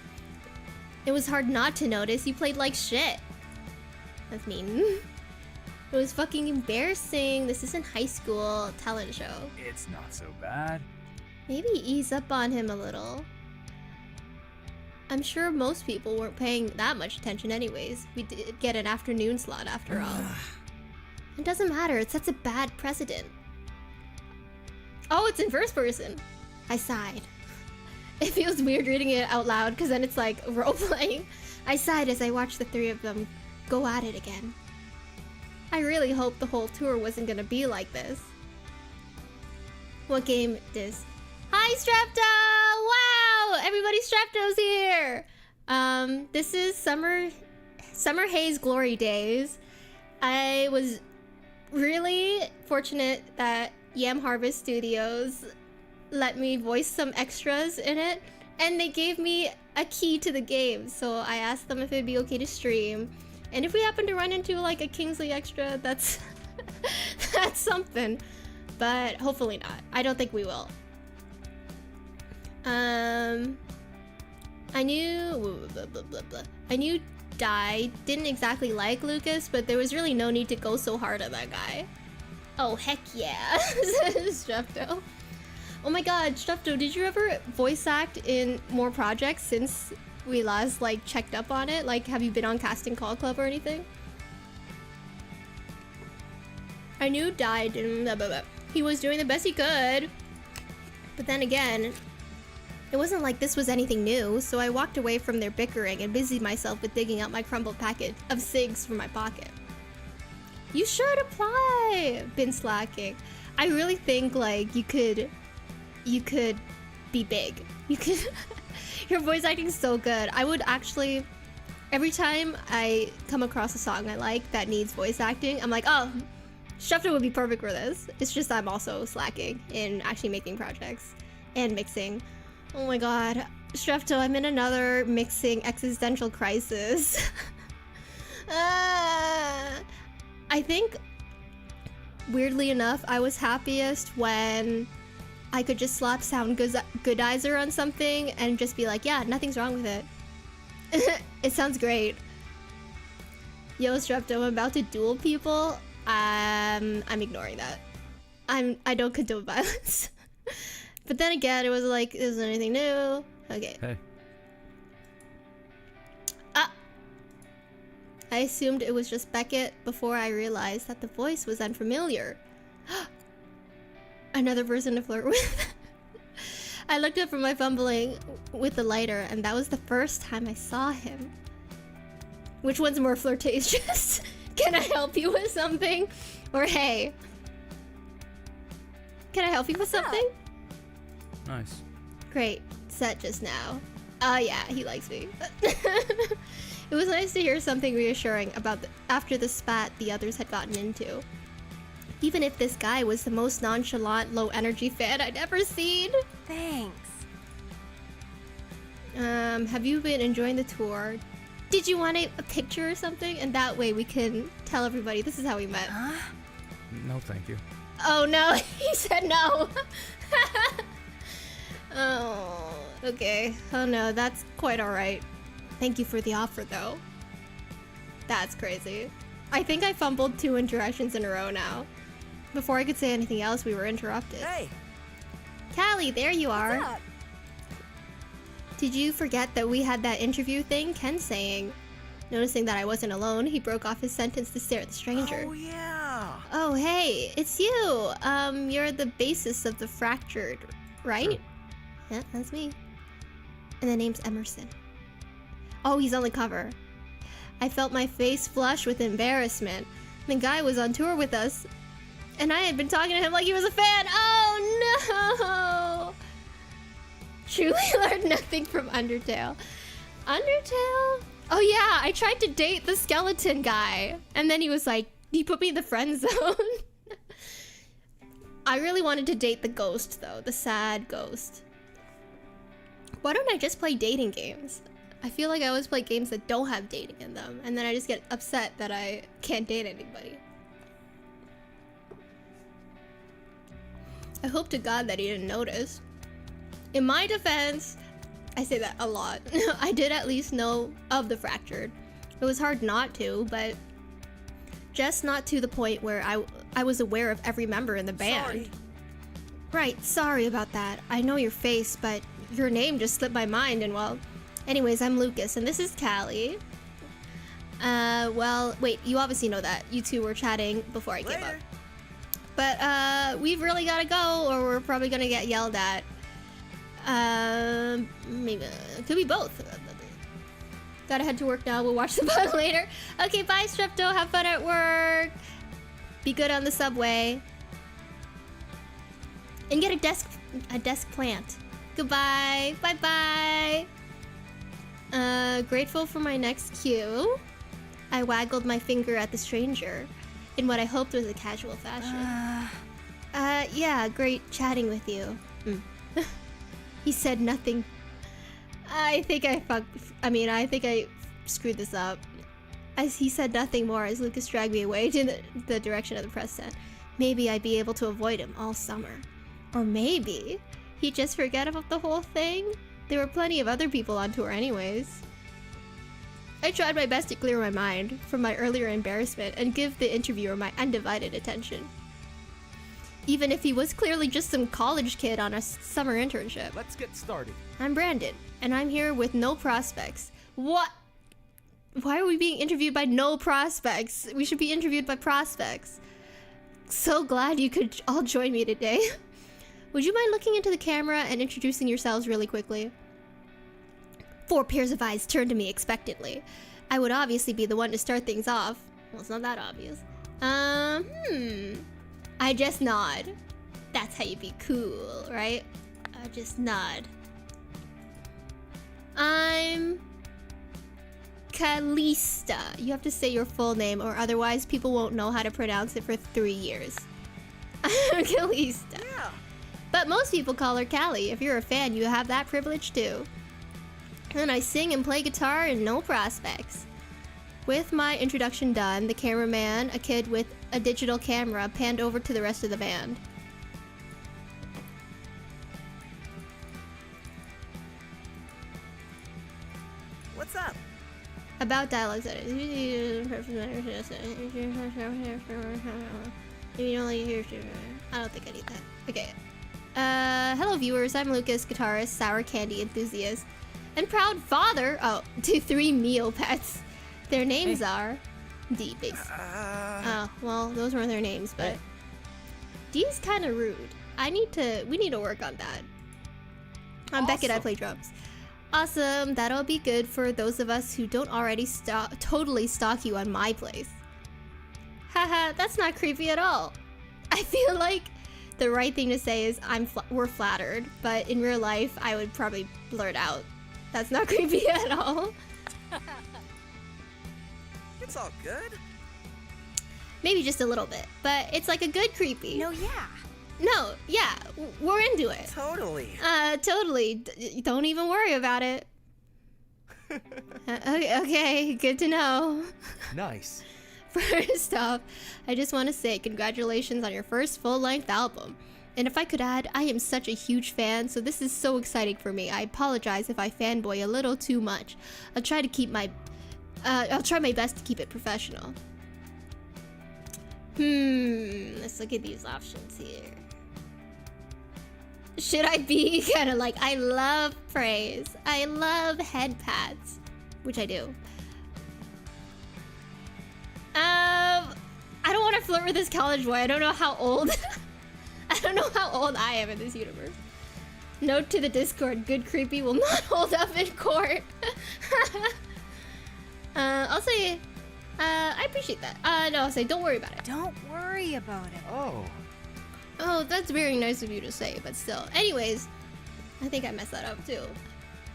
It was hard not to notice. You played like shit. That's mean. It was fucking embarrassing. This isn't high school talent show. It's not so bad. Maybe ease up on him a little. I'm sure most people weren't paying that much attention anyways. We did get an afternoon slot after all. It doesn't matter, it sets a bad precedent. Oh, it's in first person. I sighed. It feels weird reading it out loud because then it's like role-playing. I sighed as I watched the 3 of them go at it again. I really hoped the whole tour wasn't gonna be like this. What game is? Hi, Strepto! Wow! Everybody, Strepto's here! This is Summer Haze Glory Days. I was really fortunate that Yam Harvest Studios let me voice some extras in it, and they gave me a key to the game, so I asked them if it'd be okay to stream. And if we happen to run into like a Kingsley extra, that's that's something. But hopefully not. I don't think we will. I knew I knew Dai didn't exactly like Lucas, but there was really no need to go so hard on that guy. Oh heck yeah. Strepto. Oh my god, Strepto, did you ever voice act in more projects since we last like checked up on it? Like, have you been on Casting Call Club or anything? I knew Dai didn't. He was doing the best he could. But then again, it wasn't like this was anything new, so I walked away from their bickering and busied myself with digging out my crumbled packet of cigs from my pocket. You should apply! Been slacking. I really think like you could be big. You could your voice acting is so good. I would actually, every time I come across a song I like that needs voice acting, I'm like, oh, Strepto would be perfect for this. It's just I'm also slacking in actually making projects and mixing. Oh my god. Strepto, I'm in another mixing existential crisis. I think, weirdly enough, I was happiest when I could just slap Sound Goodizer on something and just be like, yeah, nothing's wrong with it. It sounds great. Yo, Strepto, I'm about to duel people. I'm ignoring that. I don't condone violence. But then again, it was like, is there anything new? Okay. Hey. I assumed it was just Beckett before I realized that the voice was unfamiliar. Another person to flirt with. I looked up from my fumbling with the lighter, and that was the first time I saw him. Which one's more flirtatious? Can I help you with something? Or hey, can I help you with something? Nice. Great. Set just now. Oh yeah, he likes me. It was nice to hear something reassuring about after the spat the others had gotten into. Even if this guy was the most nonchalant, low-energy fan I'd ever seen. Thanks. Have you been enjoying the tour? Did you want a picture or something? And that way we can tell everybody this is how we met. Huh? No, thank you. Oh no, he said no. Oh, okay. Oh no, that's quite alright. Thank you for the offer though. That's crazy. I think I fumbled 2 interactions in a row now. Before I could say anything else, we were interrupted. Hey! Callie, there you are. What's up? Did you forget that we had that interview thing? Ken's saying. Noticing that I wasn't alone, he broke off his sentence to stare at the stranger. Oh, yeah! Oh, hey, it's you. You're the basis of the Fractured, right? Sure. Yeah, that's me. And the name's Emerson. Oh, he's on the cover. I felt my face flush with embarrassment. The guy was on tour with us, and I had been talking to him like he was a fan. Oh, no! Truly learned nothing from Undertale. Undertale? Oh, yeah, I tried to date the skeleton guy, and then he was like, he put me in the friend zone. I really wanted to date the ghost, though, the sad ghost. Why don't I just play dating games? I feel like I always play games that don't have dating in them, and then I just get upset that I can't date anybody. I hope to God that he didn't notice. In my defense, I say that a lot. I did at least know of the Fractured. It was hard not to, but just not to the point where I was aware of every member in the band. Sorry. Right, sorry about that. I know your face, but your name just slipped my mind, and well... Anyways, I'm Lucas, and this is Callie. Well, wait, you obviously know that. You two were chatting before I gave up. Later. But, we've really gotta go, or we're probably gonna get yelled at. Maybe, it could be both. Gotta head to work now, we'll watch the pod later. Okay, bye, Strepto, have fun at work. Be good on the subway. And get a desk plant. Goodbye, bye-bye. Grateful for my next cue. I waggled my finger at the stranger in what I hoped was a casual fashion. Yeah, great chatting with you. He said nothing. I think I screwed this up. He said nothing more as Lucas dragged me away to the direction of the press tent. Maybe I'd be able to avoid him all summer. Or maybe he'd just forget about the whole thing. There were plenty of other people on tour anyways. I tried my best to clear my mind from my earlier embarrassment and give the interviewer my undivided attention. Even if he was clearly just some college kid on a summer internship. Let's get started. I'm Brandon, and I'm here with no prospects. What? Why are we being interviewed by no prospects? We should be interviewed by prospects. So glad you could all join me today. Would you mind looking into the camera and introducing yourselves really quickly? 4 pairs of eyes turned to me expectantly. I would obviously be the one to start things off. Well, it's not that obvious. I just nod. That's how you be cool, right? I just nod. I'm Kalista. You have to say your full name or otherwise people won't know how to pronounce it for 3 years. I'm Kalista. Yeah. But most people call her Callie. If you're a fan, you have that privilege too. And I sing and play guitar and no prospects. With my introduction done, the cameraman, a kid with a digital camera, panned over to the rest of the band. What's up? About dialogues. If you don't like it, I don't think I need that. Okay. Hello viewers, I'm Lucas, guitarist, sour candy enthusiast, and proud father, to 3 meal pets. Their names are D. Big. Oh, well, those weren't their names, but D's kind of rude. We need to work on that. I'm Beckett, I play drums. Awesome, that'll be good for those of us who don't already totally stalk you on my place. Haha, that's not creepy at all. I feel like the right thing to say is we're flattered, but in real life, I would probably blurt out, that's not creepy at all. It's all good. Maybe just a little bit, but it's like a good creepy. No, yeah. No, yeah, we're into it. Totally. Totally. Don't even worry about it. Okay, good to know. Nice. First off, I just want to say congratulations on your first full-length album. And if I could add, I am such a huge fan, so this is so exciting for me. I apologize if I fanboy a little too much. I'll try my best to keep it professional. Let's look at these options here. Should I be kind of like, I love praise. I love head pats, which I do. I don't want to flirt with this college boy. I don't know how old. I don't know how old I am in this universe. Note to the Discord: good creepy will not hold up in court. I'll say, I appreciate that. No, I'll say, don't worry about it. Don't worry about it. Oh, that's very nice of you to say, but still. Anyways, I think I messed that up too.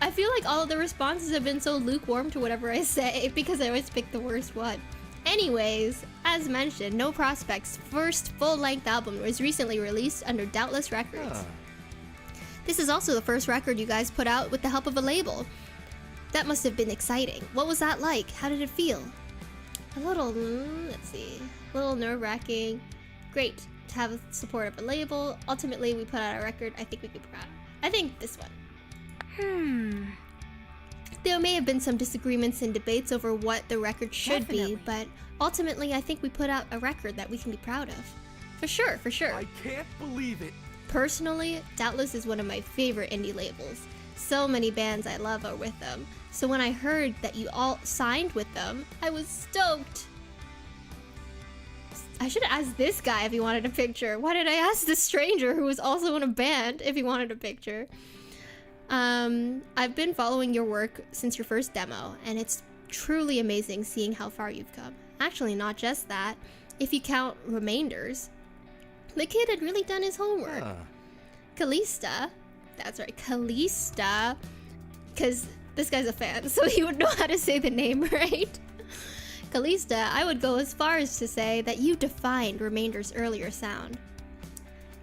I feel like all of the responses have been so lukewarm to whatever I say because I always pick the worst one. Anyways, as mentioned, No Prospect's first full-length album was recently released under Doubtless Records. This is also the first record you guys put out with the help of a label. That must have been exciting. What was that like? How did it feel? A little, let's see, a little nerve-wracking. Great to have the support of a label. Ultimately, we put out a record I think we could be proud of. I think this one. There may have been some disagreements and debates over what the record should be, but ultimately I think we put out a record that we can be proud of. For sure, for sure. I can't believe it. Personally, Doubtless is one of my favorite indie labels. So many bands I love are with them. So when I heard that you all signed with them, I was stoked. I should have asked this guy if he wanted a picture. Why did I ask this stranger who was also in a band if he wanted a picture? I've been following your work since your first demo, and it's truly amazing seeing how far you've come. Actually, not just that. If you count Remainders, the kid had really done his homework. Kalista, that's right, Kalista, because this guy's a fan, so he would know how to say the name right. Kalista, I would go as far as to say that you defined Remainder's earlier sound.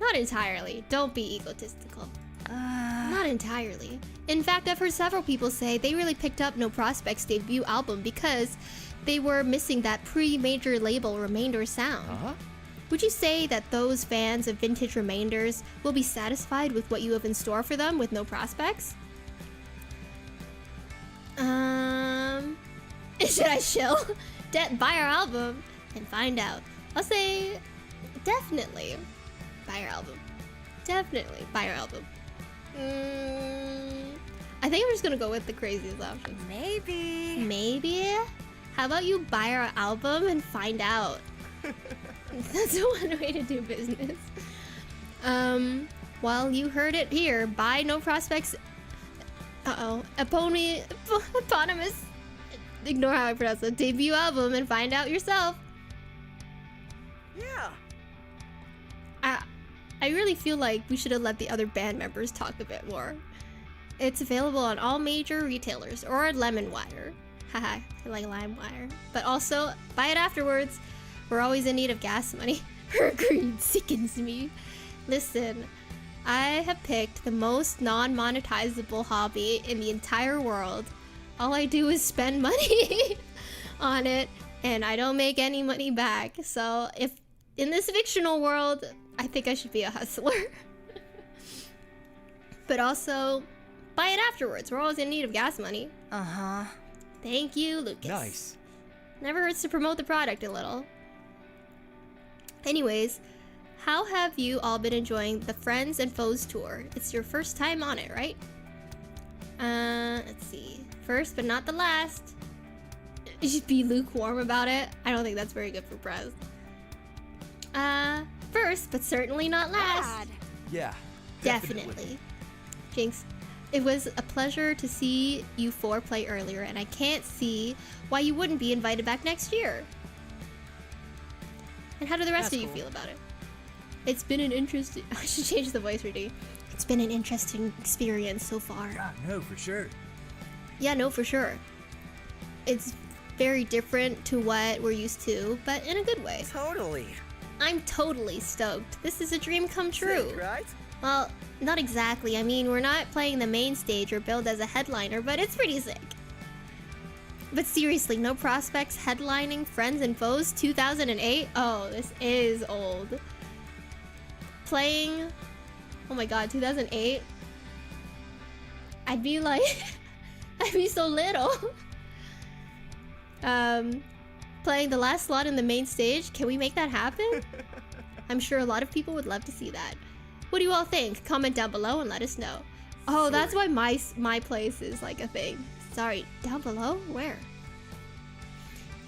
Not entirely, don't be egotistical. Not entirely. In fact, I've heard several people say they really picked up No Prospect's debut album because they were missing that pre-major label Remainder sound. Would you say that those fans of vintage Remainders will be satisfied with what you have in store for them with No Prospects? Should I chill? Buy our album and find out. I'll say definitely buy our album. Definitely buy our album. I think I'm just gonna go with the craziest options. Maybe? How about you buy our album and find out? That's one way to do business. Well, you heard it here. Buy No Prospects. Eponymous. Ignore how I pronounce it. Debut album and find out yourself. Yeah. I really feel like we should have let the other band members talk a bit more. It's available on all major retailers or LemonWire. Haha, I like LimeWire. But also, buy it afterwards. We're always in need of gas money. Her greed sickens me. Listen, I have picked the most non-monetizable hobby in the entire world. All I do is spend money on it, and I don't make any money back. So if in this fictional world, I think I should be a hustler. But also, buy it afterwards. We're always in need of gas money. Thank you, Lucas. Nice. Never hurts to promote the product a little. Anyways, how have you all been enjoying the Friends and Foes tour? It's your first time on it, right? Let's see. First but not the last. You should be lukewarm about it. I don't think that's very good for press. First but certainly not last. Yeah. Definitely. Jinx, it was a pleasure to see you four play earlier, and I can't see why you wouldn't be invited back next year. And how do the rest of you feel about it? It's been an interesting... I should change the voice for D. It's been an interesting experience so far. Yeah, no, for sure. Yeah, no, for sure. It's very different to what we're used to, but in a good way. Totally. I'm totally stoked. This is a dream come true. Sick, right? Well, not exactly. I mean, we're not playing the main stage or billed as a headliner, but it's pretty sick. But seriously, No Prospects headlining Friends and Foes 2008? Oh, this is old. Playing... Oh my god, 2008? I'd be like... I'd be so little. playing the last slot in the main stage. Can we make that happen? I'm sure a lot of people would love to see that. What do you all think? Comment down below and let us know. Oh, that's why my place is like a thing. Sorry, down below? Where?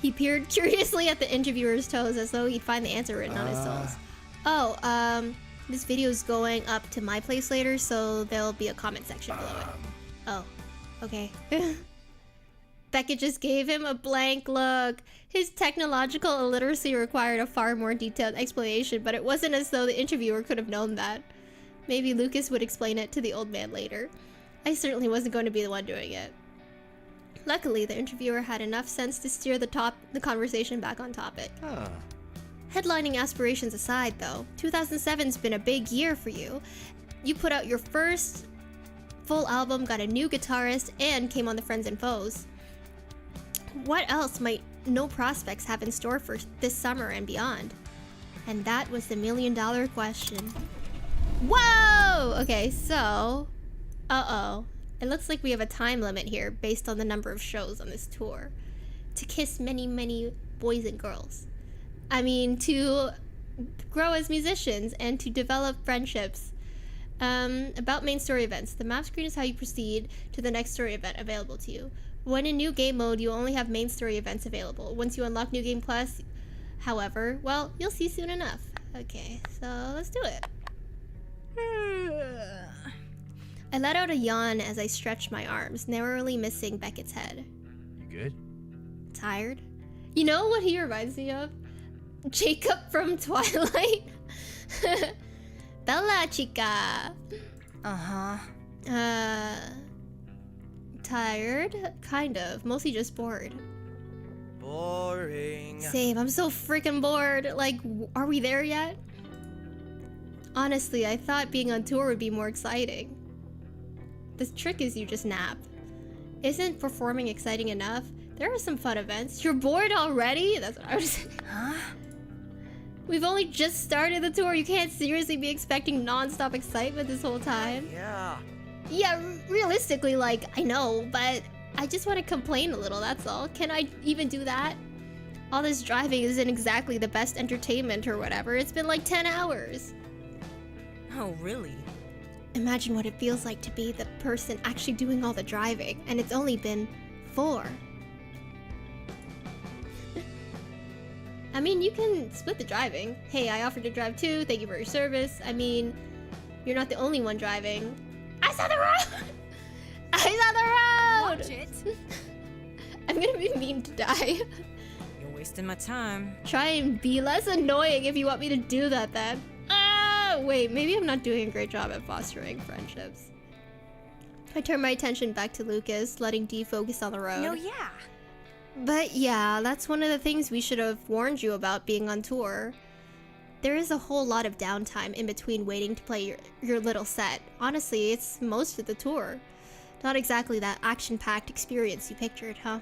He peered curiously at the interviewer's toes as though he'd find the answer written on his toes. Oh, this video's going up to my place later, so there'll be a comment section below it. Oh, okay. Beckett just gave him a blank look. His technological illiteracy required a far more detailed explanation, but it wasn't as though the interviewer could have known that. Maybe Lucas would explain it to the old man later. I certainly wasn't going to be the one doing it. Luckily, the interviewer had enough sense to steer the conversation back on topic. Headlining aspirations aside, though, 2007's been a big year for you. You put out your first full album, got a new guitarist, and came on the Friends and Foes. What else might No Prospects have in store for this summer and beyond? And that was the million-dollar question. Whoa! Okay, so... Uh-oh. It looks like we have a time limit here based on the number of shows on this tour. To kiss many, many boys and girls. I mean, to grow as musicians and to develop friendships. About main story events. The map screen is how you proceed to the next story event available to you. When in new game mode, you only have main story events available. Once you unlock New Game Plus, however, well, you'll see soon enough. Okay, so let's do it. I let out a yawn as I stretched my arms, narrowly missing Beckett's head. You good? Tired? You know what he reminds me of? Jacob from Twilight. Bella chica. Tired? Kind of. Mostly just bored. Boring. Same. I'm so freaking bored. Like, are we there yet? Honestly, I thought being on tour would be more exciting. The trick is you just nap. Isn't performing exciting enough? There are some fun events. You're bored already? That's what I was saying. Huh? We've only just started the tour. You can't seriously be expecting non-stop excitement this whole time. Yeah. Yeah, realistically, like, I know, but I just want to complain a little, that's all. Can I even do that? All this driving isn't exactly the best entertainment or whatever. It's been like 10 hours. Oh, really? Imagine what it feels like to be the person actually doing all the driving, and it's only been 4. I mean, you can split the driving. Hey, I offered to drive too, thank you for your service. I mean, you're not the only one driving. I saw the road! I saw the road! Watch it! I'm gonna be mean to die. You're wasting my time. Try and be less annoying if you want me to do that then. Ah! Wait, maybe I'm not doing a great job at fostering friendships. I turned my attention back to Lucas, letting Dee focus on the road. No, yeah. But yeah, that's one of the things we should have warned you about being on tour. There is a whole lot of downtime in between waiting to play your little set. Honestly, it's most of the tour. Not exactly that action-packed experience you pictured, huh?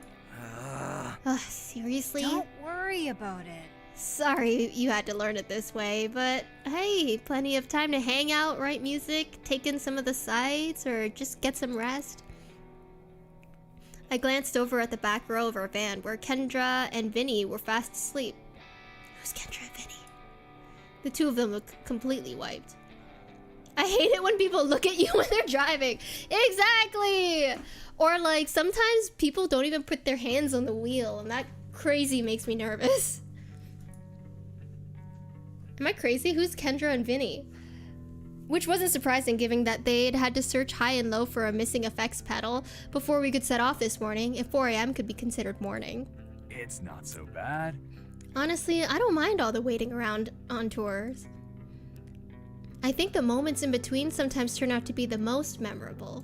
Seriously? Don't worry about it. Sorry you had to learn it this way, but hey, plenty of time to hang out, write music, take in some of the sights, or just get some rest. I glanced over at the back row of our van where Kendra and Vinny were fast asleep. Who's Kendra and Vinny? The two of them look completely wiped. I hate it when people look at you when they're driving. Exactly! Or like, sometimes people don't even put their hands on the wheel, and that crazy makes me nervous. Am I crazy? Who's Kendra and Vinny? Which wasn't surprising given that they'd had to search high and low for a missing effects pedal before we could set off this morning, if 4 a.m. could be considered morning. It's not so bad. Honestly, I don't mind all the waiting around on tours. I think the moments in between sometimes turn out to be the most memorable.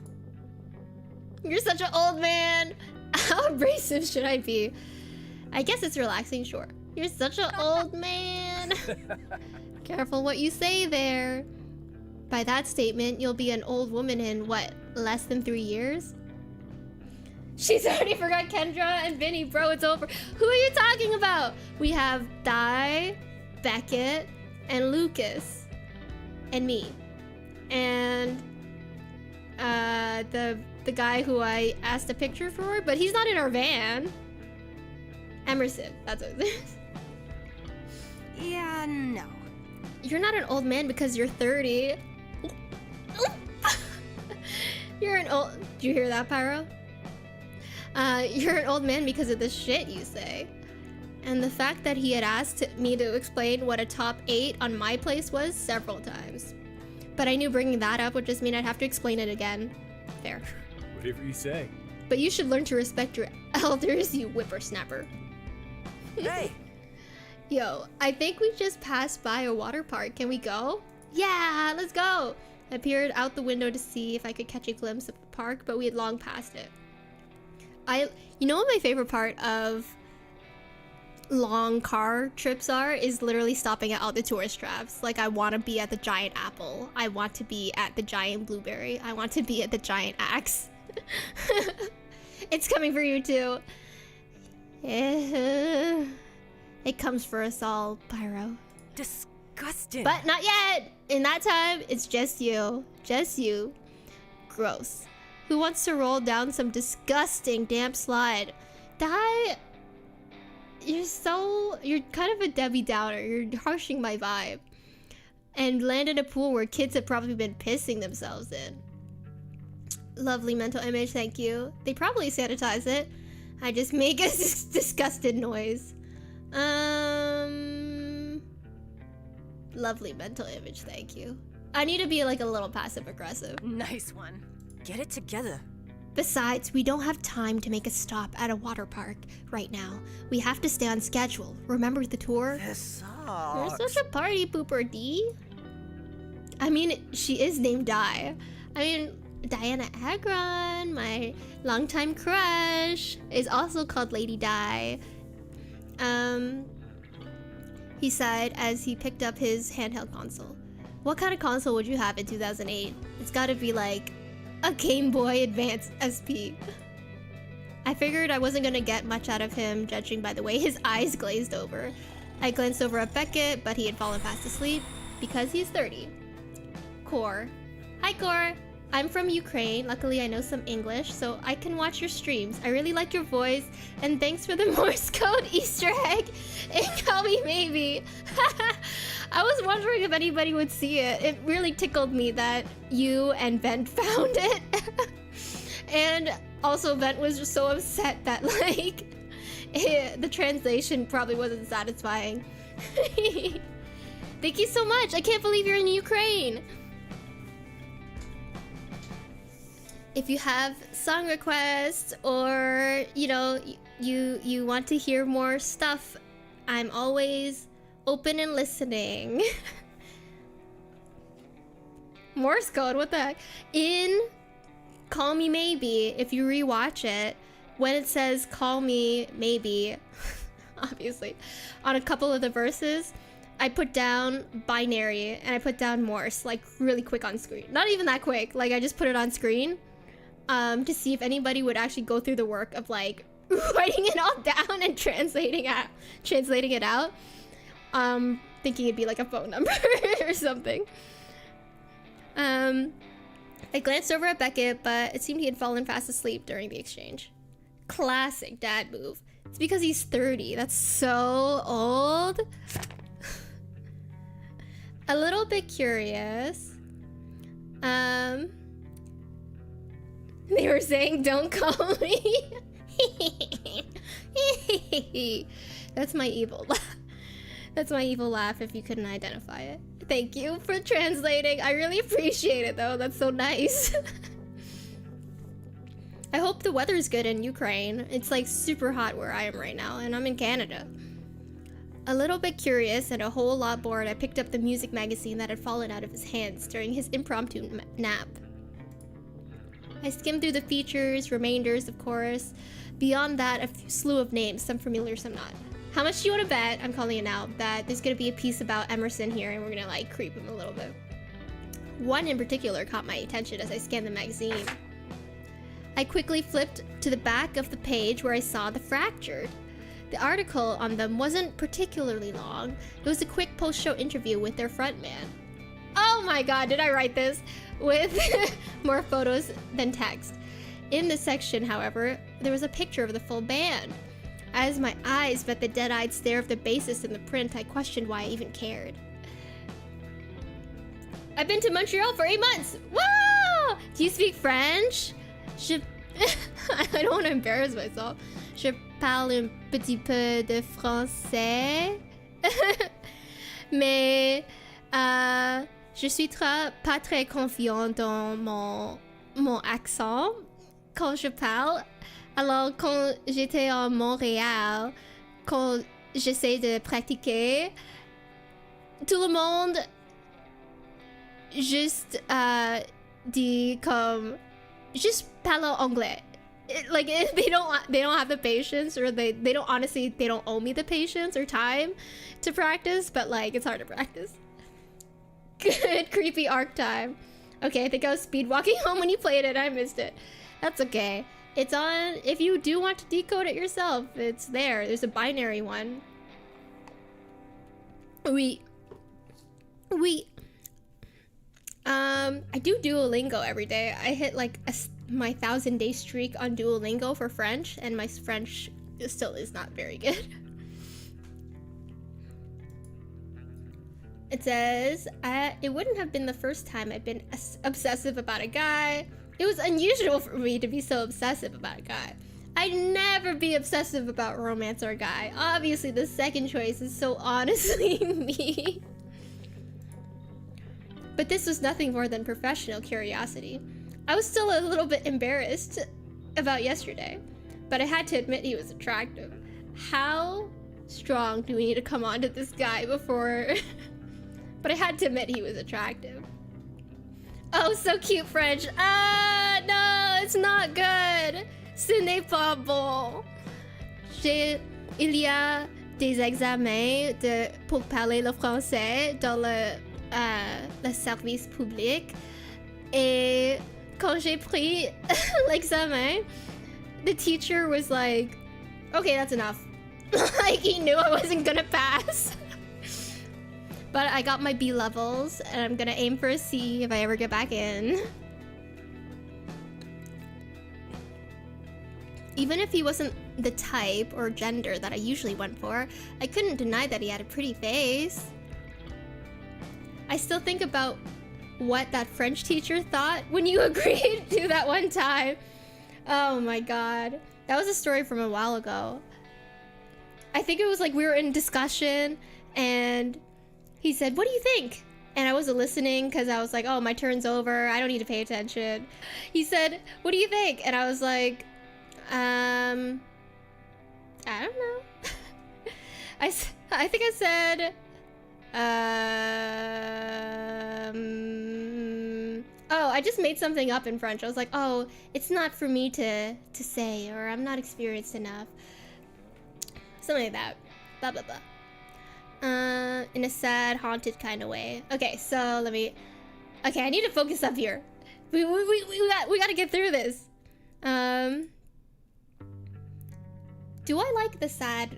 You're such an old man! How abrasive should I be? I guess it's relaxing, sure. You're such an old man! Careful what you say there. By that statement, you'll be an old woman in, what, less than 3 years? She's already forgot Kendra and Vinny, bro, it's over. Who are you talking about? We have Di, Beckett, and Lucas. And me. And, the guy who I asked a picture for, but he's not in our van. Emerson, that's what it is. Yeah, no. You're not an old man because you're 30. You're an old... Did you hear that, Pyro? You're an old man because of the shit you say. And the fact that he had asked me to explain what a top 8 on my place was several times. But I knew bringing that up would just mean I'd have to explain it again. Fair. Whatever you say. But you should learn to respect your elders, you whippersnapper. Hey, Yo, I think we just passed by a water park. Can we go? Yeah, let's go. I peered out the window to see if I could catch a glimpse of the park, but we had long passed it. You know what my favorite part of long car trips is literally stopping at all the tourist traps. Like, I want to be at the giant apple. I want to be at the giant blueberry. I want to be at the giant axe. It's coming for you too. It comes for us all, Pyro. Disgusting. But not yet! In that time, it's just you. Just you. Gross. Who wants to roll down some disgusting damp slide? You're kind of a Debbie Downer. You're harshing my vibe. And land in a pool where kids have probably been pissing themselves in. Lovely mental image, thank you. They probably sanitize it. I just make a disgusted noise. Lovely mental image, thank you. I need to be like a little passive aggressive. Nice one. Get it together. Besides, we don't have time to make a stop at a water park right now. We have to stay on schedule. Remember the tour? this You're sucks. such a party pooper, D. I mean, she is named Di. I mean, Diana Agron, my longtime crush, is also called Lady Di. He sighed as he picked up his handheld console. What kind of console would you have in 2008? It's gotta be like a Game Boy Advance SP. I figured I wasn't gonna get much out of him, judging by the way his eyes glazed over. I glanced over at Beckett, but he had fallen fast asleep because he's 30. Core. Hi, Core. I'm from Ukraine. Luckily, I know some English, so I can watch your streams. I really like your voice, and thanks for the Morse code Easter egg. And call me maybe. I was wondering if anybody would see it. It really tickled me that you and Bent found it. And also, Bent was just so upset that, like, the translation probably wasn't satisfying. Thank you so much. I can't believe you're in Ukraine. If you have song requests or, you know, you want to hear more stuff, I'm always open and listening. Morse code, what the heck? In Call Me Maybe, if you rewatch it, when it says Call Me Maybe, obviously, on a couple of the verses, I put down binary and I put down Morse, like really quick on screen. Not even that quick, like I just put it on screen to see if anybody would actually go through the work of like writing it all down and translating it out. Thinking it'd be like a phone number or something. I glanced over at Beckett, but it seemed he had fallen fast asleep during the exchange. Classic dad move. It's because he's 30. That's so old. A little bit curious. They were saying, don't call me. That's my evil laugh. That's my evil laugh if you couldn't identify it. Thank you for translating. I really appreciate it though. That's so nice. I hope the weather's good in Ukraine. It's like super hot where I am right now, and I'm in Canada. A little bit curious and a whole lot bored, I picked up the music magazine that had fallen out of his hands during his impromptu nap. I skimmed through the features, remainders, of course. Beyond that, a slew of names, some familiar, some not. How much do you want to bet, I'm calling it now, that there's going to be a piece about Emerson here and we're going to like creep him a little bit. One in particular caught my attention as I scanned the magazine. I quickly flipped to the back of the page where I saw the fractured. The article on them wasn't particularly long. It was a quick post-show interview with their frontman. Oh my god, did I write this? With more photos than text. In this section, however, there was a picture of the full band. As my eyes met the dead-eyed stare of the bassist in the print, I questioned why I even cared. I've been to Montreal for 8 months! Wow! Do you speak French? Je... I don't want to embarrass myself. Je parle un petit peu de français. Mais je suis pas très confiante dans mon accent quand je parle. Alors quand j'étais à Montréal, quand j'essaie de pratiquer, tout le monde juste dit comme juste parle anglais. Like they don't have the patience, or they don't, honestly, they don't owe me the patience or time to practice, but like it's hard to practice. Good creepy arc time. Okay, I think I was speed walking home when you played it. I missed it. That's okay. It's on. If you do want to decode it yourself, it's there. There's a binary one. I do Duolingo every day. I hit like my 1,000-day streak on Duolingo for French, and my French still is not very good. It says, it wouldn't have been the first time I've been obsessive about a guy. It was unusual for me to be so obsessive about a guy. I'd never be obsessive about romance or a guy. Obviously, the second choice is so honestly me. But this was nothing more than professional curiosity. I was still a little bit embarrassed about yesterday, but I had to admit he was attractive. How strong do we need to come on to this guy before... But I had to admit he was attractive. Oh, so cute French. No, it's not good. Ce n'est pas bon. Il y a des examens pour parler le français dans le service public. Et quand j'ai pris l'examen, the teacher was like, okay, that's enough. Like, he knew I wasn't gonna pass. But I got my B levels, and I'm gonna aim for a C if I ever get back in. Even if he wasn't the type or gender that I usually went for, I couldn't deny that he had a pretty face. I still think about what that French teacher thought when you agreed to that one time. Oh my god. That was a story from a while ago. I think it was like we were in discussion, and he said, what do you think? And I wasn't listening because I was like, oh, my turn's over. I don't need to pay attention. He said, what do you think? And I was like, I don't know. I think I said, oh, I just made something up in French. I was like, oh, it's not for me to say, or I'm not experienced enough. Something like that. Blah, blah, blah. In a sad, haunted kind of way. Okay, so let me... Okay, I need to focus up here. We gotta get through this. Do I like the sad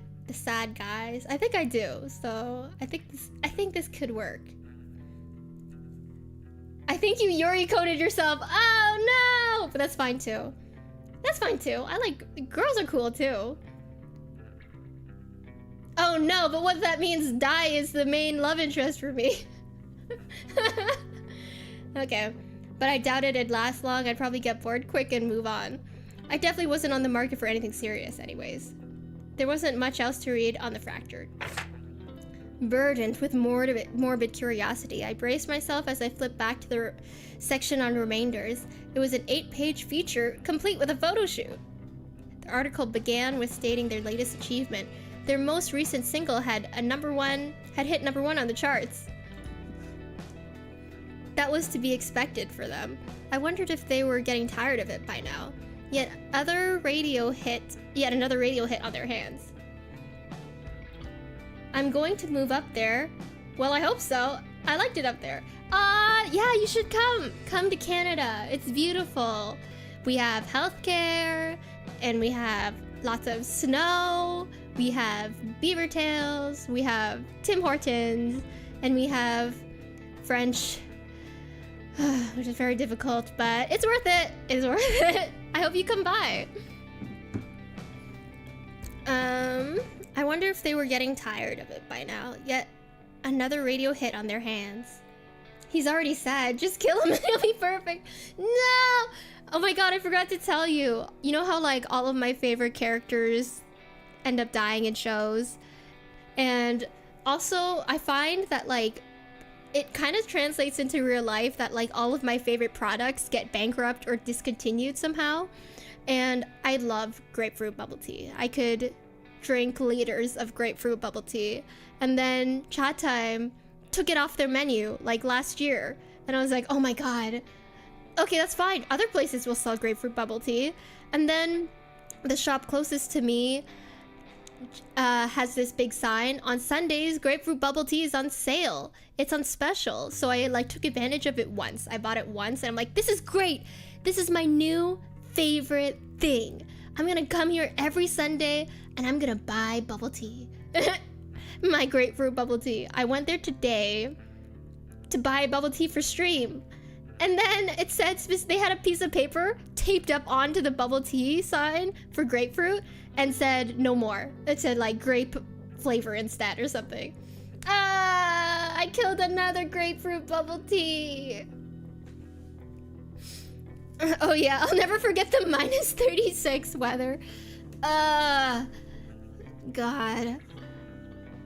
guys? I think I do. So I think this could work. I think you Yuri coded yourself. Oh no! But that's fine too. That's fine too. I like... Girls are cool too. Oh no, but what that means, Dai is the main love interest for me. Okay, but I doubted it'd last long. I'd probably get bored quick and move on. I definitely wasn't on the market for anything serious anyways. There wasn't much else to read on the Fractured. Burdened with morbid curiosity, I braced myself as I flipped back to the section on remainders. It was an 8-page feature, complete with a photo shoot. The article began with stating their latest achievement. Their most recent single had hit number one on the charts. That was to be expected for them. I wondered if they were getting tired of it by now. Yet another radio hit on their hands. I'm going to move up there. Well, I hope so. I liked it up there. Yeah, you should come. Come to Canada. It's beautiful. We have healthcare, and we have lots of snow. We have beaver tails, we have Tim Hortons, and we have French, which is very difficult, but it's worth it. It's worth it. I hope you come by. I wonder if they were getting tired of it by now. Yet another radio hit on their hands. He's already sad. Just kill him and he'll be perfect. No! Oh my god, I forgot to tell you. You know how like all of my favorite characters end up dying in shows? And also, I find that like it kind of translates into real life that like all of my favorite products get bankrupt or discontinued somehow. And I love grapefruit bubble tea. I could drink liters of grapefruit bubble tea. And then Chat Time took it off their menu like last year. And I was like, oh my god. Okay, that's fine. Other places will sell grapefruit bubble tea. And then the shop closest to me has this big sign: on Sundays grapefruit bubble tea is on sale, it's on special. So I like took advantage of it once. I bought it once and I'm like, this is great, this is my new favorite thing. I'm gonna come here every Sunday and I'm gonna buy bubble tea. My grapefruit bubble tea. I went there today to buy bubble tea for stream, and then it said they had a piece of paper taped up onto the bubble tea sign for grapefruit and said no more. It said like grape flavor instead or something. Ah, I killed another grapefruit bubble tea. Oh yeah, I'll never forget the minus 36 weather. God.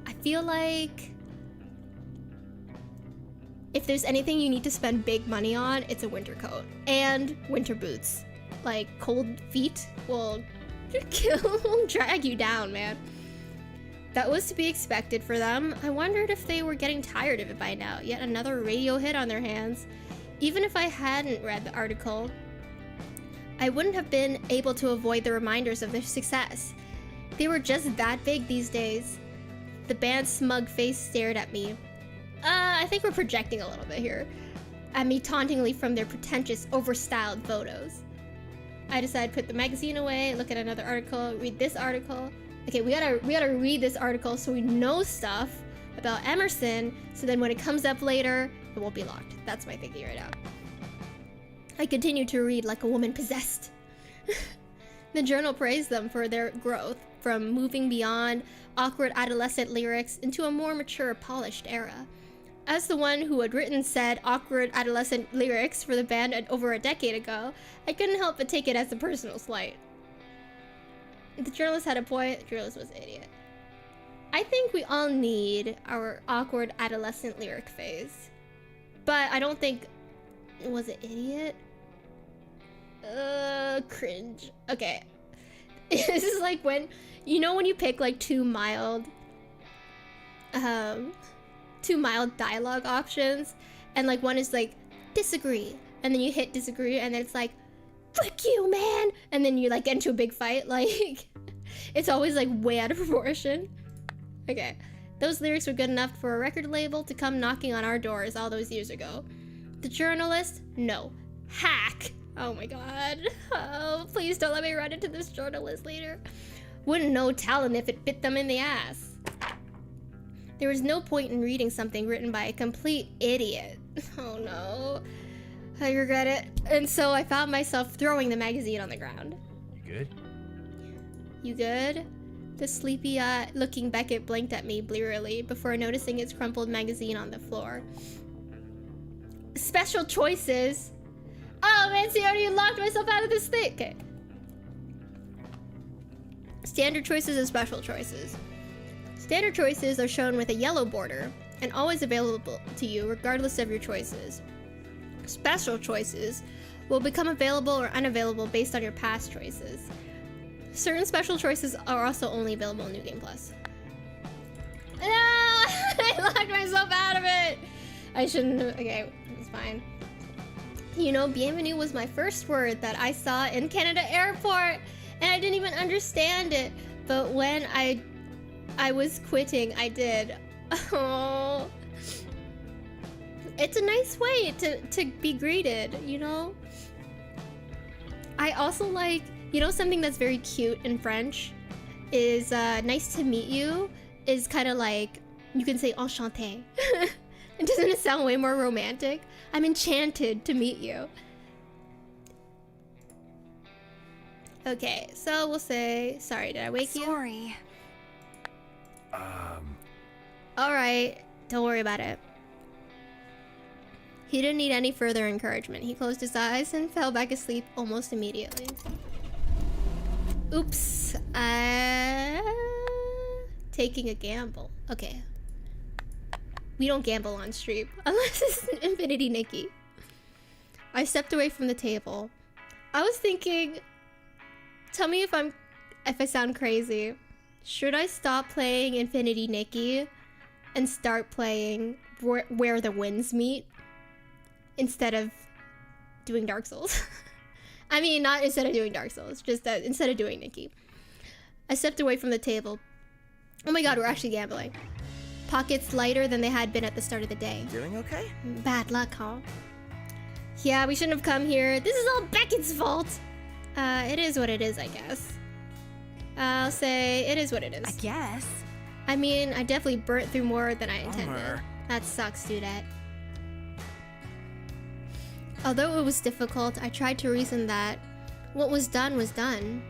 I feel like if there's anything you need to spend big money on, it's a winter coat and winter boots. Like cold feet will drag you down, man. That was to be expected for them. I wondered if they were getting tired of it by now. Yet another radio hit on their hands. Even if I hadn't read the article, I wouldn't have been able to avoid the reminders of their success. They were just that big these days. The band's smug face stared at me. I think we're projecting a little bit here. At me tauntingly from their pretentious, overstyled photos. I decided to put the magazine away, look at another article, read this article. Okay, we gotta read this article so we know stuff about Emerson, so then when it comes up later, it won't be locked. That's my thinking right now. I continued to read like a woman possessed. The journal praised them for their growth, from moving beyond awkward adolescent lyrics into a more mature, polished era. As the one who had written said awkward adolescent lyrics for the band over a decade ago, I couldn't help but take it as a personal slight. The journalist had a point, the journalist was an idiot. I think we all need our awkward adolescent lyric phase. But I don't think... Was it idiot? Cringe. Okay. This is like when... You know when you pick like two mild dialogue options, and like one is like disagree, and then you hit disagree, and then it's like frick you, man, and then you like get into a big fight. Like it's always like way out of proportion. Okay, those lyrics were good enough for a record label to come knocking on our doors all those years ago. The journalist? No. Hack. Oh my god. Oh, please don't let me run into this journalist later. Wouldn't know talent if it bit them in the ass. There was no point in reading something written by a complete idiot. Oh no. I regret it. And so I found myself throwing the magazine on the ground. You good? You good? The sleepy looking Beckett blinked at me blearily before noticing his crumpled magazine on the floor. Special choices. Oh man, see, I already locked myself out of this thing. Okay. Standard choices and special choices. Standard choices are shown with a yellow border and always available to you regardless of your choices. Special choices will become available or unavailable based on your past choices. Certain special choices are also only available in New Game Plus. Ah, I locked myself out of it! I shouldn't have. Okay, it's fine. You know, bienvenue was my first word that I saw in Canada Airport, and I didn't even understand it. But when I was quitting, I did. Oh. It's a nice way to be greeted, you know? I also like, you know, something that's very cute in French is nice to meet you is kind of like, you can say enchanté. Doesn't it sound way more romantic? I'm enchanted to meet you. Okay, so we'll say, sorry, did I wake you? Sorry. Alright, don't worry about it. He didn't need any further encouragement. He closed his eyes and fell back asleep almost immediately. Oops. Taking a gamble. Okay. We don't gamble on stream. Unless it's Infinity Nikki. I stepped away from the table. I was thinking... Tell me if I sound crazy. Should I stop playing Infinity Nikki and start playing Where the Winds Meet instead of doing Dark Souls? I mean, not instead of doing Dark Souls, just instead of doing Nikki. I stepped away from the table. Oh my god, we're actually gambling. Pockets lighter than they had been at the start of the day. Doing okay? Bad luck, huh? Yeah, we shouldn't have come here. This is all Beckett's fault. It is what it is, I guess. I'll say it is what it is. I guess. I mean, I definitely burnt through more than I intended. Bummer. That sucks, Dudette. Although it was difficult, I tried to reason that what was done was done.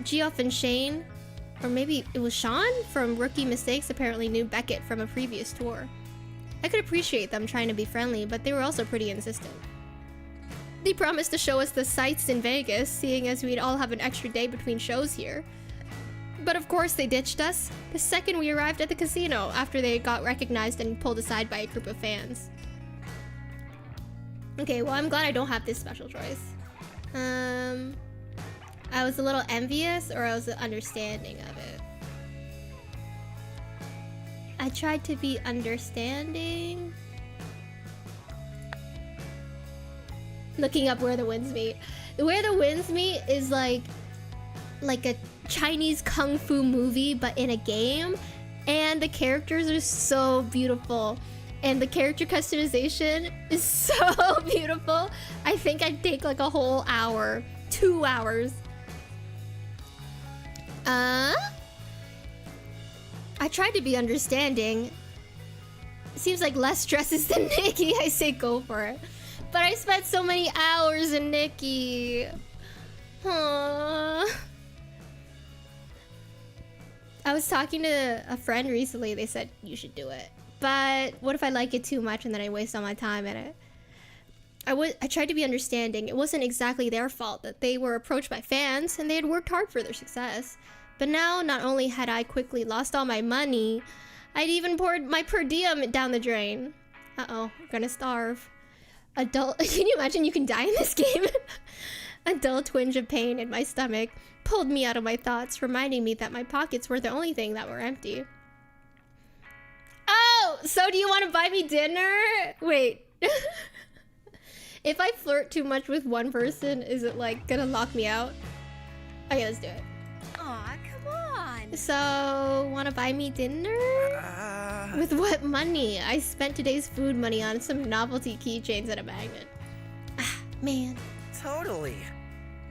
Geoff and Shane, or maybe it was Sean from Rookie Mistakes, apparently knew Beckett from a previous tour. I could appreciate them trying to be friendly, but they were also pretty insistent. They promised to show us the sights in Vegas, seeing as we'd all have an extra day between shows here. But of course they ditched us the second we arrived at the casino after they got recognized and pulled aside by a group of fans. Okay, well, I'm glad I don't have this special choice. I was a little envious, or I was understanding of it. I tried to be understanding. Looking up Where the Winds Meet. Where the Winds Meet is like a Chinese kung fu movie, but in a game. And the characters are so beautiful. And the character customization is so beautiful. I think I'd take like a whole hour. 2 hours. I tried to be understanding. Seems like less stresses than Nikki. I say go for it. But I spent so many hours in Nikki. Aww. I was talking to a friend recently. They said, you should do it. But what if I like it too much and then I waste all my time in it? I tried to be understanding. It wasn't exactly their fault that they were approached by fans and they had worked hard for their success. But now, not only had I quickly lost all my money, I'd even poured my per diem down the drain. Uh-oh, I'm gonna starve. Can you imagine you can die in this game? A dull twinge of pain in my stomach pulled me out of my thoughts, reminding me that my pockets were the only thing that were empty. Oh, so do you want to buy me dinner? Wait. If I flirt too much with one person, is it like gonna lock me out? Okay, let's do it. Aw, come on. So, wanna buy me dinner? With what money? I spent today's food money on some novelty keychains and a magnet. Ah, man. Totally.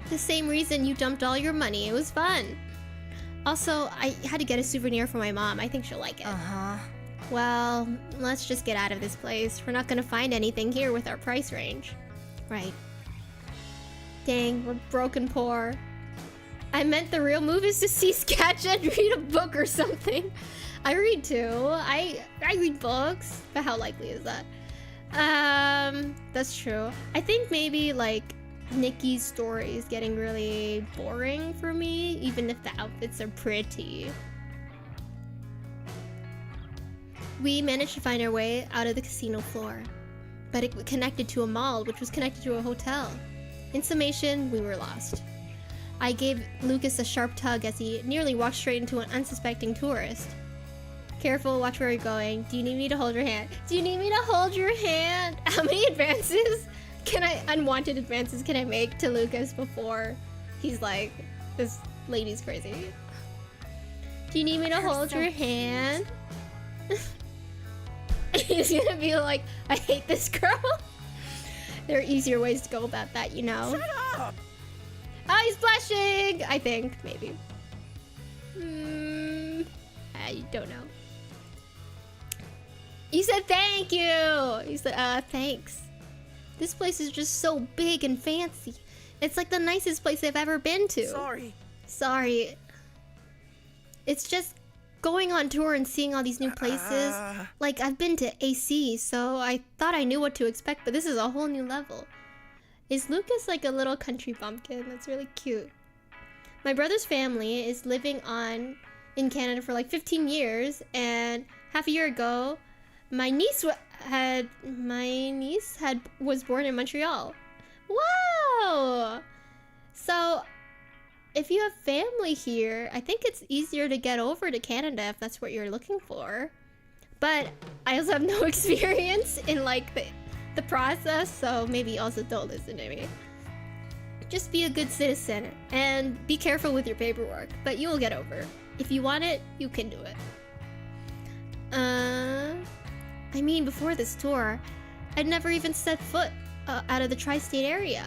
The same reason you dumped all your money. It was fun. Also, I had to get a souvenir for my mom. I think she'll like it. Uh-huh. Well, let's just get out of this place. We're not gonna find anything here with our price range. Right. Dang, we're broken poor. I meant the real move is to see Sketch and read a book or something. I read too. I read books, but how likely is that? That's true. I think maybe like Nikki's story is getting really boring for me, even if the outfits are pretty. We managed to find our way out of the casino floor, but it connected to a mall, which was connected to a hotel. In summation, we were lost. I gave Lucas a sharp tug as he nearly walked straight into an unsuspecting tourist. Careful, watch where you're going. Do you need me to hold your hand? Do you need me to hold your hand? How many advances unwanted advances can I make to Lucas before he's like, this lady's crazy? Do you need me to hold your hand? He's gonna be like, I hate this girl. There are easier ways to go about that, you know? Shut up! Oh, he's blushing! I think, maybe. I don't know. You said thank you! You said, thanks. This place is just so big and fancy. It's like the nicest place I've ever been to. Sorry. It's just going on tour and seeing all these new places. Like, I've been to AC, so I thought I knew what to expect, but this is a whole new level. Is Lucas like a little country bumpkin? That's really cute. My brother's family is living in Canada for like 15 years, and half a year ago, my niece was born in Montreal. Wow! So, if you have family here, I think it's easier to get over to Canada if that's what you're looking for. But I also have no experience in like the process, so maybe also don't listen to me. Just be a good citizen and be careful with your paperwork, but you'll get over it. If you want it, you can do it. I mean, before this tour, I'd never even set foot out of the tri-state area.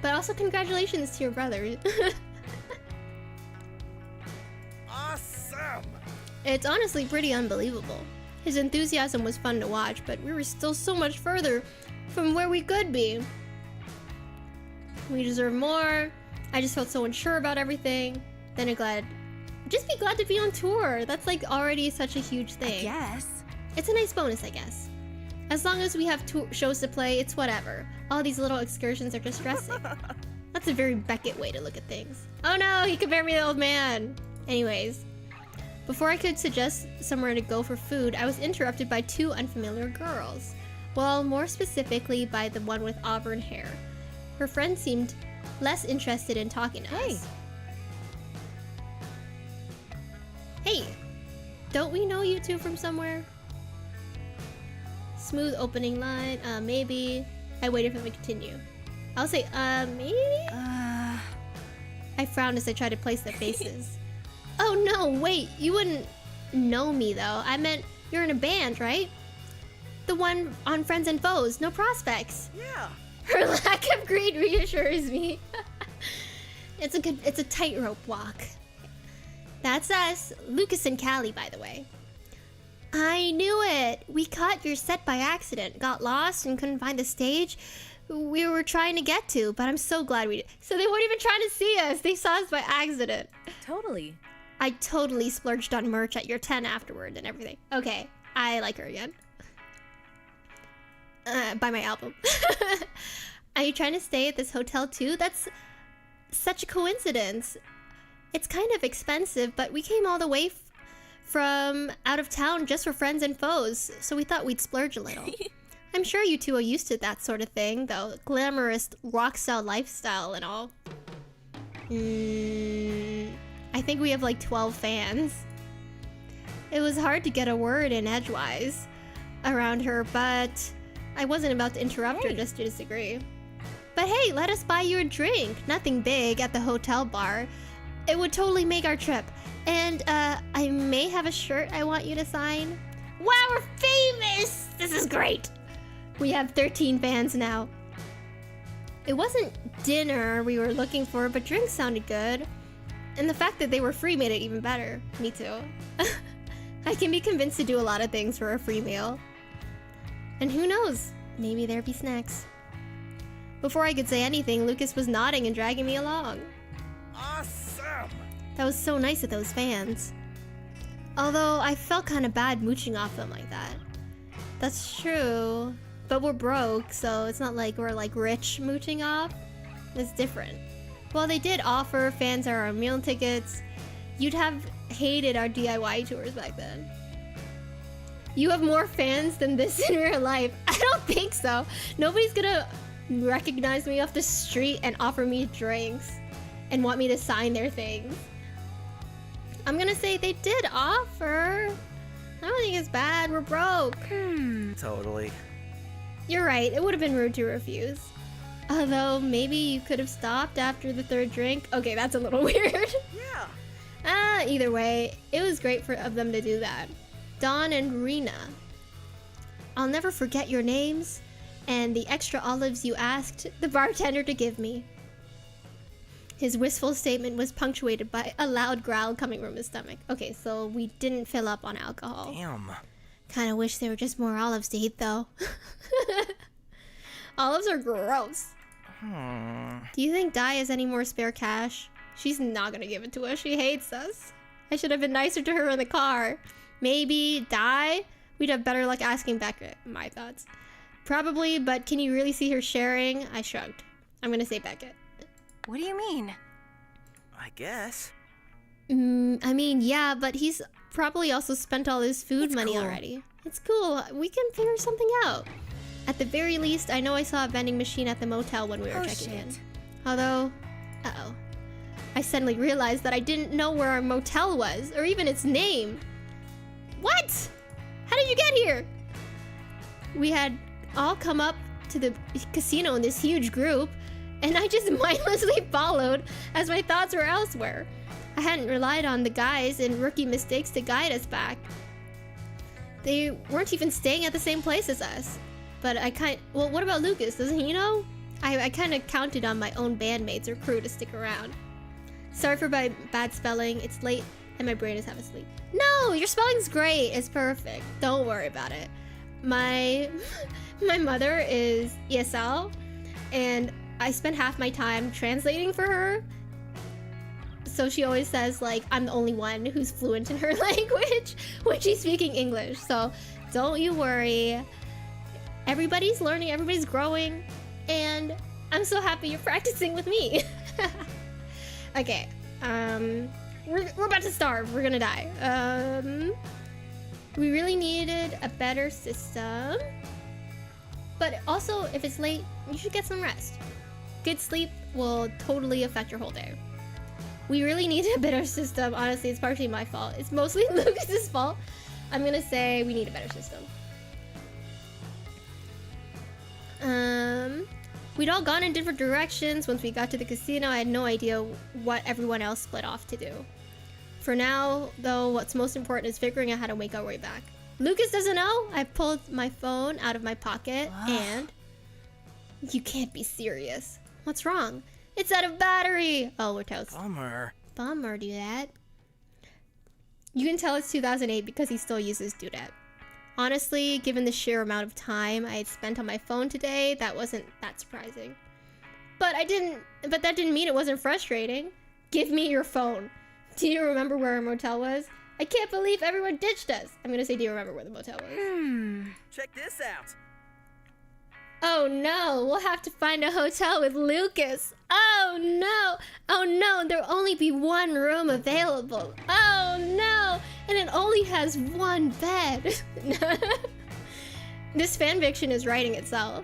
But also congratulations to your brother. Awesome! It's honestly pretty unbelievable. His enthusiasm was fun to watch, but we were still so much further from where we could be. We deserve more. I just felt so unsure about everything. Then just be glad to be on tour. That's like already such a huge thing. Yes. It's a nice bonus, I guess. As long as we have shows to play, it's whatever. All these little excursions are just stressing. That's a very Beckett way to look at things. Oh no, he compared me to the old man. Anyways, before I could suggest somewhere to go for food, I was interrupted by two unfamiliar girls. Well, more specifically by the one with auburn hair. Her friend seemed less interested in talking to us. Hey, don't we know you two from somewhere? Smooth opening line, maybe. I waited for them to continue. I'll say, maybe? I frowned as I tried to place their faces. Oh no, wait, you wouldn't know me though. I meant you're in a band, right? The one on Friends and Foes, No Prospects. Yeah. Her lack of greed reassures me. It's a tightrope walk. That's us, Lucas and Callie, by the way. I knew it. We caught your set by accident, got lost and couldn't find the stage we were trying to get to, but I'm so glad we did. So they weren't even trying to see us. They saw us by accident. Totally. I totally splurged on merch at your 10 afterward and everything. Okay, I like her again. Buy my album. Are you trying to stay at this hotel too? That's such a coincidence. It's kind of expensive, but we came all the way from out of town just for Friends and Foes, so we thought we'd splurge a little. I'm sure you two are used to that sort of thing, though. Glamorous rock-style lifestyle and all. I think we have like 12 fans. It was hard to get a word in edgewise around her, but I wasn't about to interrupt her just to disagree. But hey, let us buy you a drink. Nothing big at the hotel bar. It would totally make our trip. And I may have a shirt I want you to sign. Wow, we're famous! This is great! We have 13 fans now. It wasn't dinner we were looking for, but drinks sounded good. And the fact that they were free made it even better. Me too. I can be convinced to do a lot of things for a free meal. And who knows, maybe there'd be snacks. Before I could say anything, Lucas was nodding and dragging me along. Awesome! That was so nice of those fans. Although I felt kind of bad mooching off them like that. That's true. But we're broke, so it's not like we're like rich mooching off. It's different. Well, they did offer fans our meal tickets. You'd have hated our DIY tours back then. You have more fans than this in real life. I don't think so. Nobody's gonna recognize me off the street and offer me drinks and want me to sign their things. I'm gonna say they did offer. I don't think it's bad. We're broke. Totally. You're right. It would have been rude to refuse. Although, maybe you could have stopped after the third drink. Okay, that's a little weird. Yeah. Either way, it was great of them to do that. Dawn and Rena. I'll never forget your names and the extra olives you asked the bartender to give me. His wistful statement was punctuated by a loud growl coming from his stomach. Okay, so we didn't fill up on alcohol. Damn. Kinda wish there were just more olives to eat, though. Olives are gross. Do you think Dai has any more spare cash? She's not gonna give it to us. She hates us. I should have been nicer to her in the car. Maybe Dai? We'd have better luck asking Beckett. My thoughts. Probably, but can you really see her sharing? I shrugged. I'm gonna say Beckett. What do you mean? I guess. I mean, yeah, but he's probably also spent all his food It's money cool. already. It's cool. We can figure something out. At the very least, I know I saw a vending machine at the motel when we were checking in. Although, uh-oh. I suddenly realized that I didn't know where our motel was, or even its name. What? How did you get here? We had all come up to the casino in this huge group, and I just mindlessly followed as my thoughts were elsewhere. I hadn't relied on the guys and rookie mistakes to guide us back. They weren't even staying at the same place as us. But well, what about Lucas? Doesn't he know? I kind of counted on my own bandmates or crew to stick around. Sorry for my bad spelling. It's late and my brain is half asleep. No, your spelling's great. It's perfect. Don't worry about it. My mother is ESL, and I spend half my time translating for her. So she always says, like, I'm the only one who's fluent in her language when she's speaking English. So don't you worry. Everybody's learning, everybody's growing, and I'm so happy you're practicing with me. Okay, we're about to starve. We're gonna die. We really needed a better system. But also, if it's late, you should get some rest. Good sleep will totally affect your whole day. We really need a better system. Honestly, it's partially my fault. It's mostly Lucas's fault. I'm gonna say we need a better system. We'd all gone in different directions. Once we got to the casino, I had no idea what everyone else split off to do. For now, though, what's most important is figuring out how to make our way back. Lucas doesn't know. I pulled my phone out of my pocket and... You can't be serious. What's wrong? It's out of battery! Oh, we're toast. Bummer, do that. You can tell it's 2008 because he still uses Dudette. Honestly, given the sheer amount of time I had spent on my phone today, that wasn't that surprising. But that didn't mean it wasn't frustrating. Give me your phone. Do you remember where our motel was? I can't believe everyone ditched us. I'm gonna say, do you remember where the motel was? Check this out. Oh no, we'll have to find a hotel with Lucas. Oh no, there'll only be one room available. Oh no, and it only has one bed. This fanfiction is writing itself.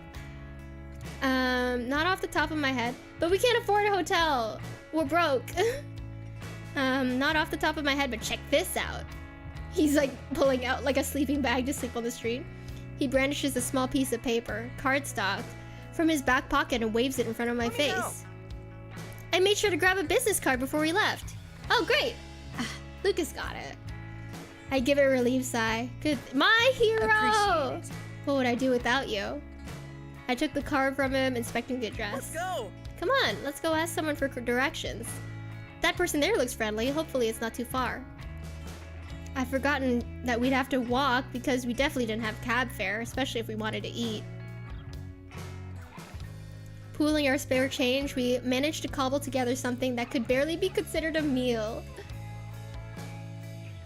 Not off the top of my head, but we can't afford a hotel. We're broke. Not off the top of my head, but check this out. He's like pulling out like a sleeping bag to sleep on the street. He brandishes a small piece of paper, cardstock, from his back pocket and waves it in front of my face. I made sure to grab a business card before we left. Oh, great. Lucas got it. I give a relieved sigh. Good. My hero! Appreciate it. What would I do without you? I took the card from him, inspecting the address. Let's go. Come on, let's go ask someone for directions. That person there looks friendly. Hopefully it's not too far. I've forgotten that we'd have to walk because we definitely didn't have cab fare, especially if we wanted to eat. Pooling our spare change, we managed to cobble together something that could barely be considered a meal.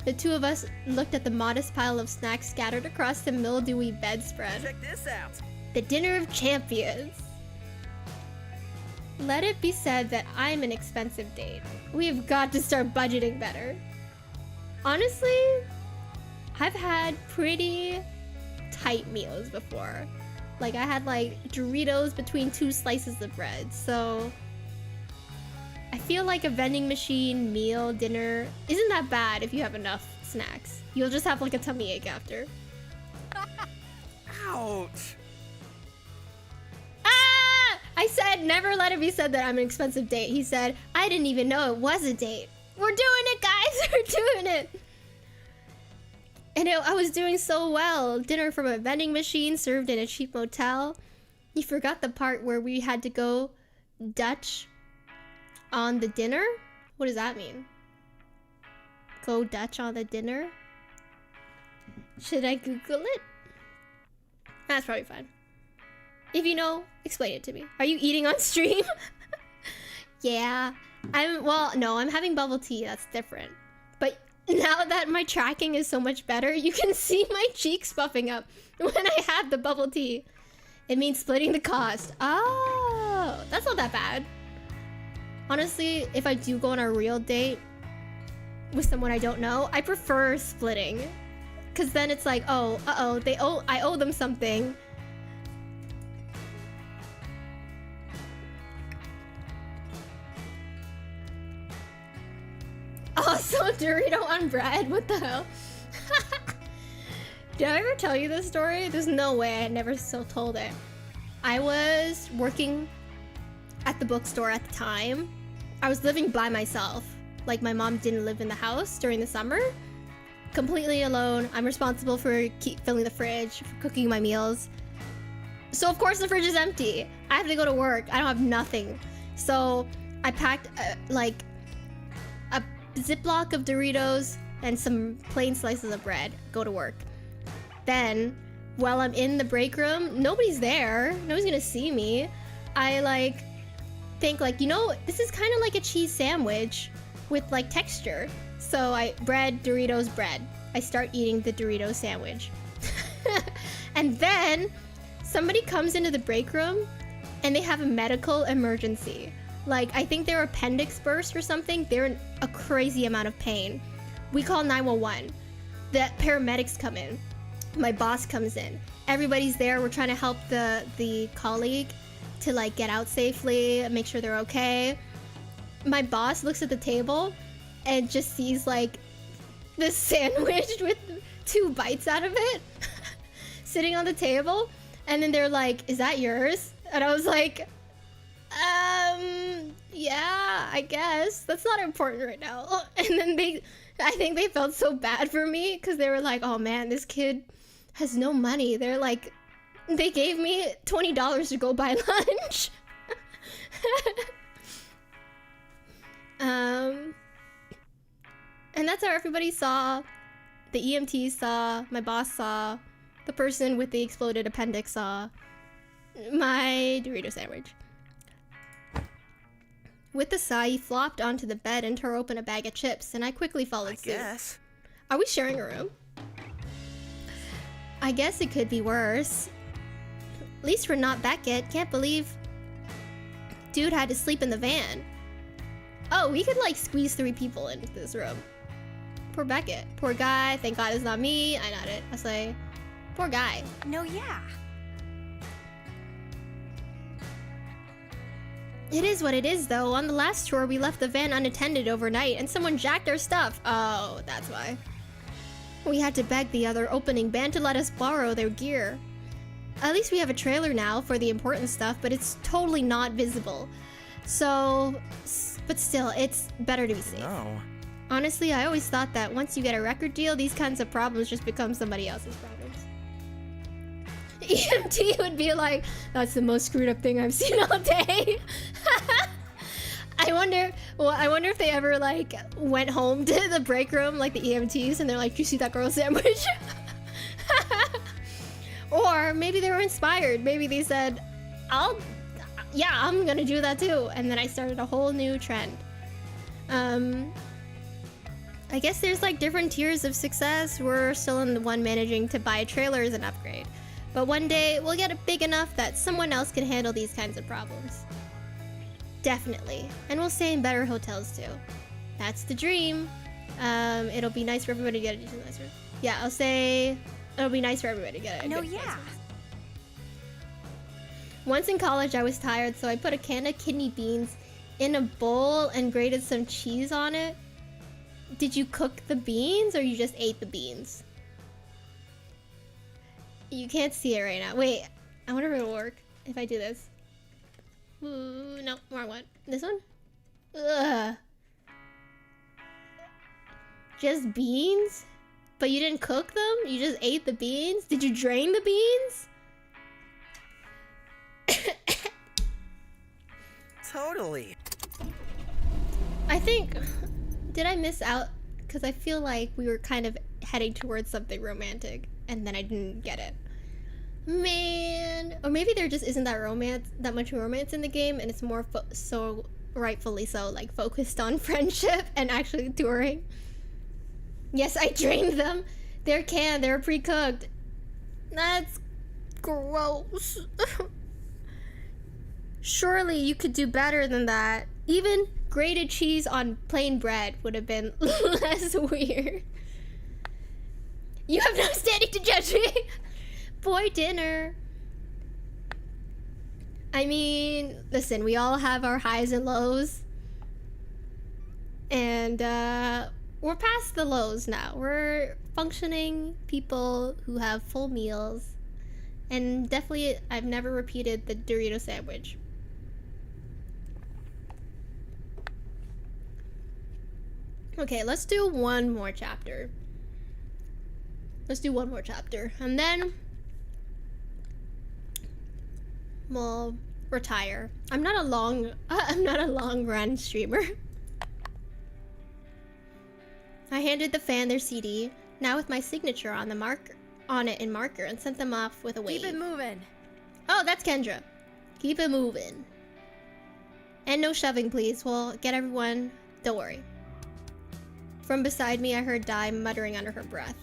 The two of us looked at the modest pile of snacks scattered across the mildewy bedspread. Check this out. The dinner of champions. Let it be said that I'm an expensive date. We've got to start budgeting better. Honestly, I've had pretty tight meals before. Like I had like Doritos between 2 slices of bread. So I feel like a vending machine meal dinner isn't that bad if you have enough snacks. You'll just have like a tummy ache after. Ouch. I said never let it be said that I'm an expensive date. He said, I didn't even know it was a date. We're doing it, guys. We're doing it. And I was doing so well. Dinner from a vending machine served in a cheap motel. You forgot the part where we had to go Dutch on the dinner? What does that mean? Go Dutch on the dinner? Should I Google it? That's probably fine. If you know, explain it to me. Are you eating on stream? Yeah. No, I'm having bubble tea. That's different. But now that my tracking is so much better, you can see my cheeks puffing up when I have the bubble tea. It means splitting the cost. Oh, that's not that bad. Honestly, if I do go on a real date with someone I don't know, I prefer splitting. Because then it's like, oh, I owe them something. Also, Dorito on bread? What the hell? Did I ever tell you this story? There's no way I never still told it. I was working at the bookstore at the time. I was living by myself. Like, my mom didn't live in the house during the summer. Completely alone. I'm responsible for filling the fridge, for cooking my meals. So, of course, the fridge is empty. I have to go to work. I don't have nothing. So, I packed, like, a Ziploc of Doritos and some plain slices of bread. Go to work. Then, while I'm in the break room, nobody's there. Nobody's gonna see me. I, like, think, like, you know, this is kind of like a cheese sandwich with, like, texture. So bread, Doritos, bread. I start eating the Dorito sandwich. And then somebody comes into the break room and they have a medical emergency. Like, I think their appendix burst or something. They're in a crazy amount of pain. We call 911. The paramedics come in. My boss comes in. Everybody's there. We're trying to help the colleague to, like, get out safely, make sure they're okay. My boss looks at the table and just sees, like, this sandwich with 2 bites out of it sitting on the table. And then they're like, is that yours? And I was like, yeah, I guess. That's not important right now. And then I think they felt so bad for me because they were like, oh man, this kid has no money. They're like, they gave me $20 to go buy lunch. And that's how everybody saw. The EMT saw, my boss saw, the person with the exploded appendix saw my Dorito sandwich. With a sigh, he flopped onto the bed and tore open a bag of chips, and I quickly followed suit. Guess. Are we sharing a room? I guess it could be worse. At least we're not Beckett. Can't believe dude had to sleep in the van. Oh, we could, like, squeeze 3 people into this room. Poor Beckett. Poor guy. Thank God it's not me. I not it. I say, poor guy. No, yeah. It is what it is, though. On the last tour, we left the van unattended overnight, and someone jacked our stuff. Oh, that's why. We had to beg the other opening band to let us borrow their gear. At least we have a trailer now for the important stuff, but it's totally not visible. So, but still, it's better to be safe. No. Honestly, I always thought that once you get a record deal, these kinds of problems just become somebody else's problems. EMT would be like, that's the most screwed up thing I've seen all day. I wonder if they ever, like, went home to the break room, like the EMTs, and they're like, you see that girl sandwich? Or maybe they were inspired. Maybe they said, I'm gonna do that too. And then I started a whole new trend. I guess there's, like, different tiers of success. We're still in the one managing to buy a trailer as an upgrade. But one day, we'll get it big enough that someone else can handle these kinds of problems. Definitely. And we'll stay in better hotels too. That's the dream. It'll be nice for everybody to get a decent nicer. Yeah, I'll say it'll be nice for everybody to get a No, good yeah. nice one. Once in college, I was tired, so I put a can of kidney beans in a bowl and grated some cheese on it. Did you cook the beans or you just ate the beans? You can't see it right now. Wait, I wonder if it'll work if I do this. Ooh, no, wrong one. This one? Ugh. Just beans? But you didn't cook them? You just ate the beans? Did you drain the beans? Totally. I think... Did I miss out? Because I feel like we were kind of heading towards something romantic, and then I didn't get it. Man, or maybe there just isn't that much romance in the game, and it's more so rightfully so, like focused on friendship and actually touring. Yes, I drained them. They're pre-cooked. That's gross. Surely you could do better than that. Even grated cheese on plain bread would have been less weird. You have no standing to judge me. Boy dinner. I mean, listen, we all have our highs and lows. And we're past the lows now. We're functioning people who have full meals. And definitely, I've never repeated the Dorito sandwich. Okay, let's do one more chapter. And then we'll retire. I'm not a long run streamer. I handed the fan their CD, now with my signature on it in marker, and sent them off with a wave. Keep it moving. Oh, that's Kendra. Keep it moving. And no shoving, please. We'll get everyone. Don't worry. From beside me, I heard Di muttering under her breath.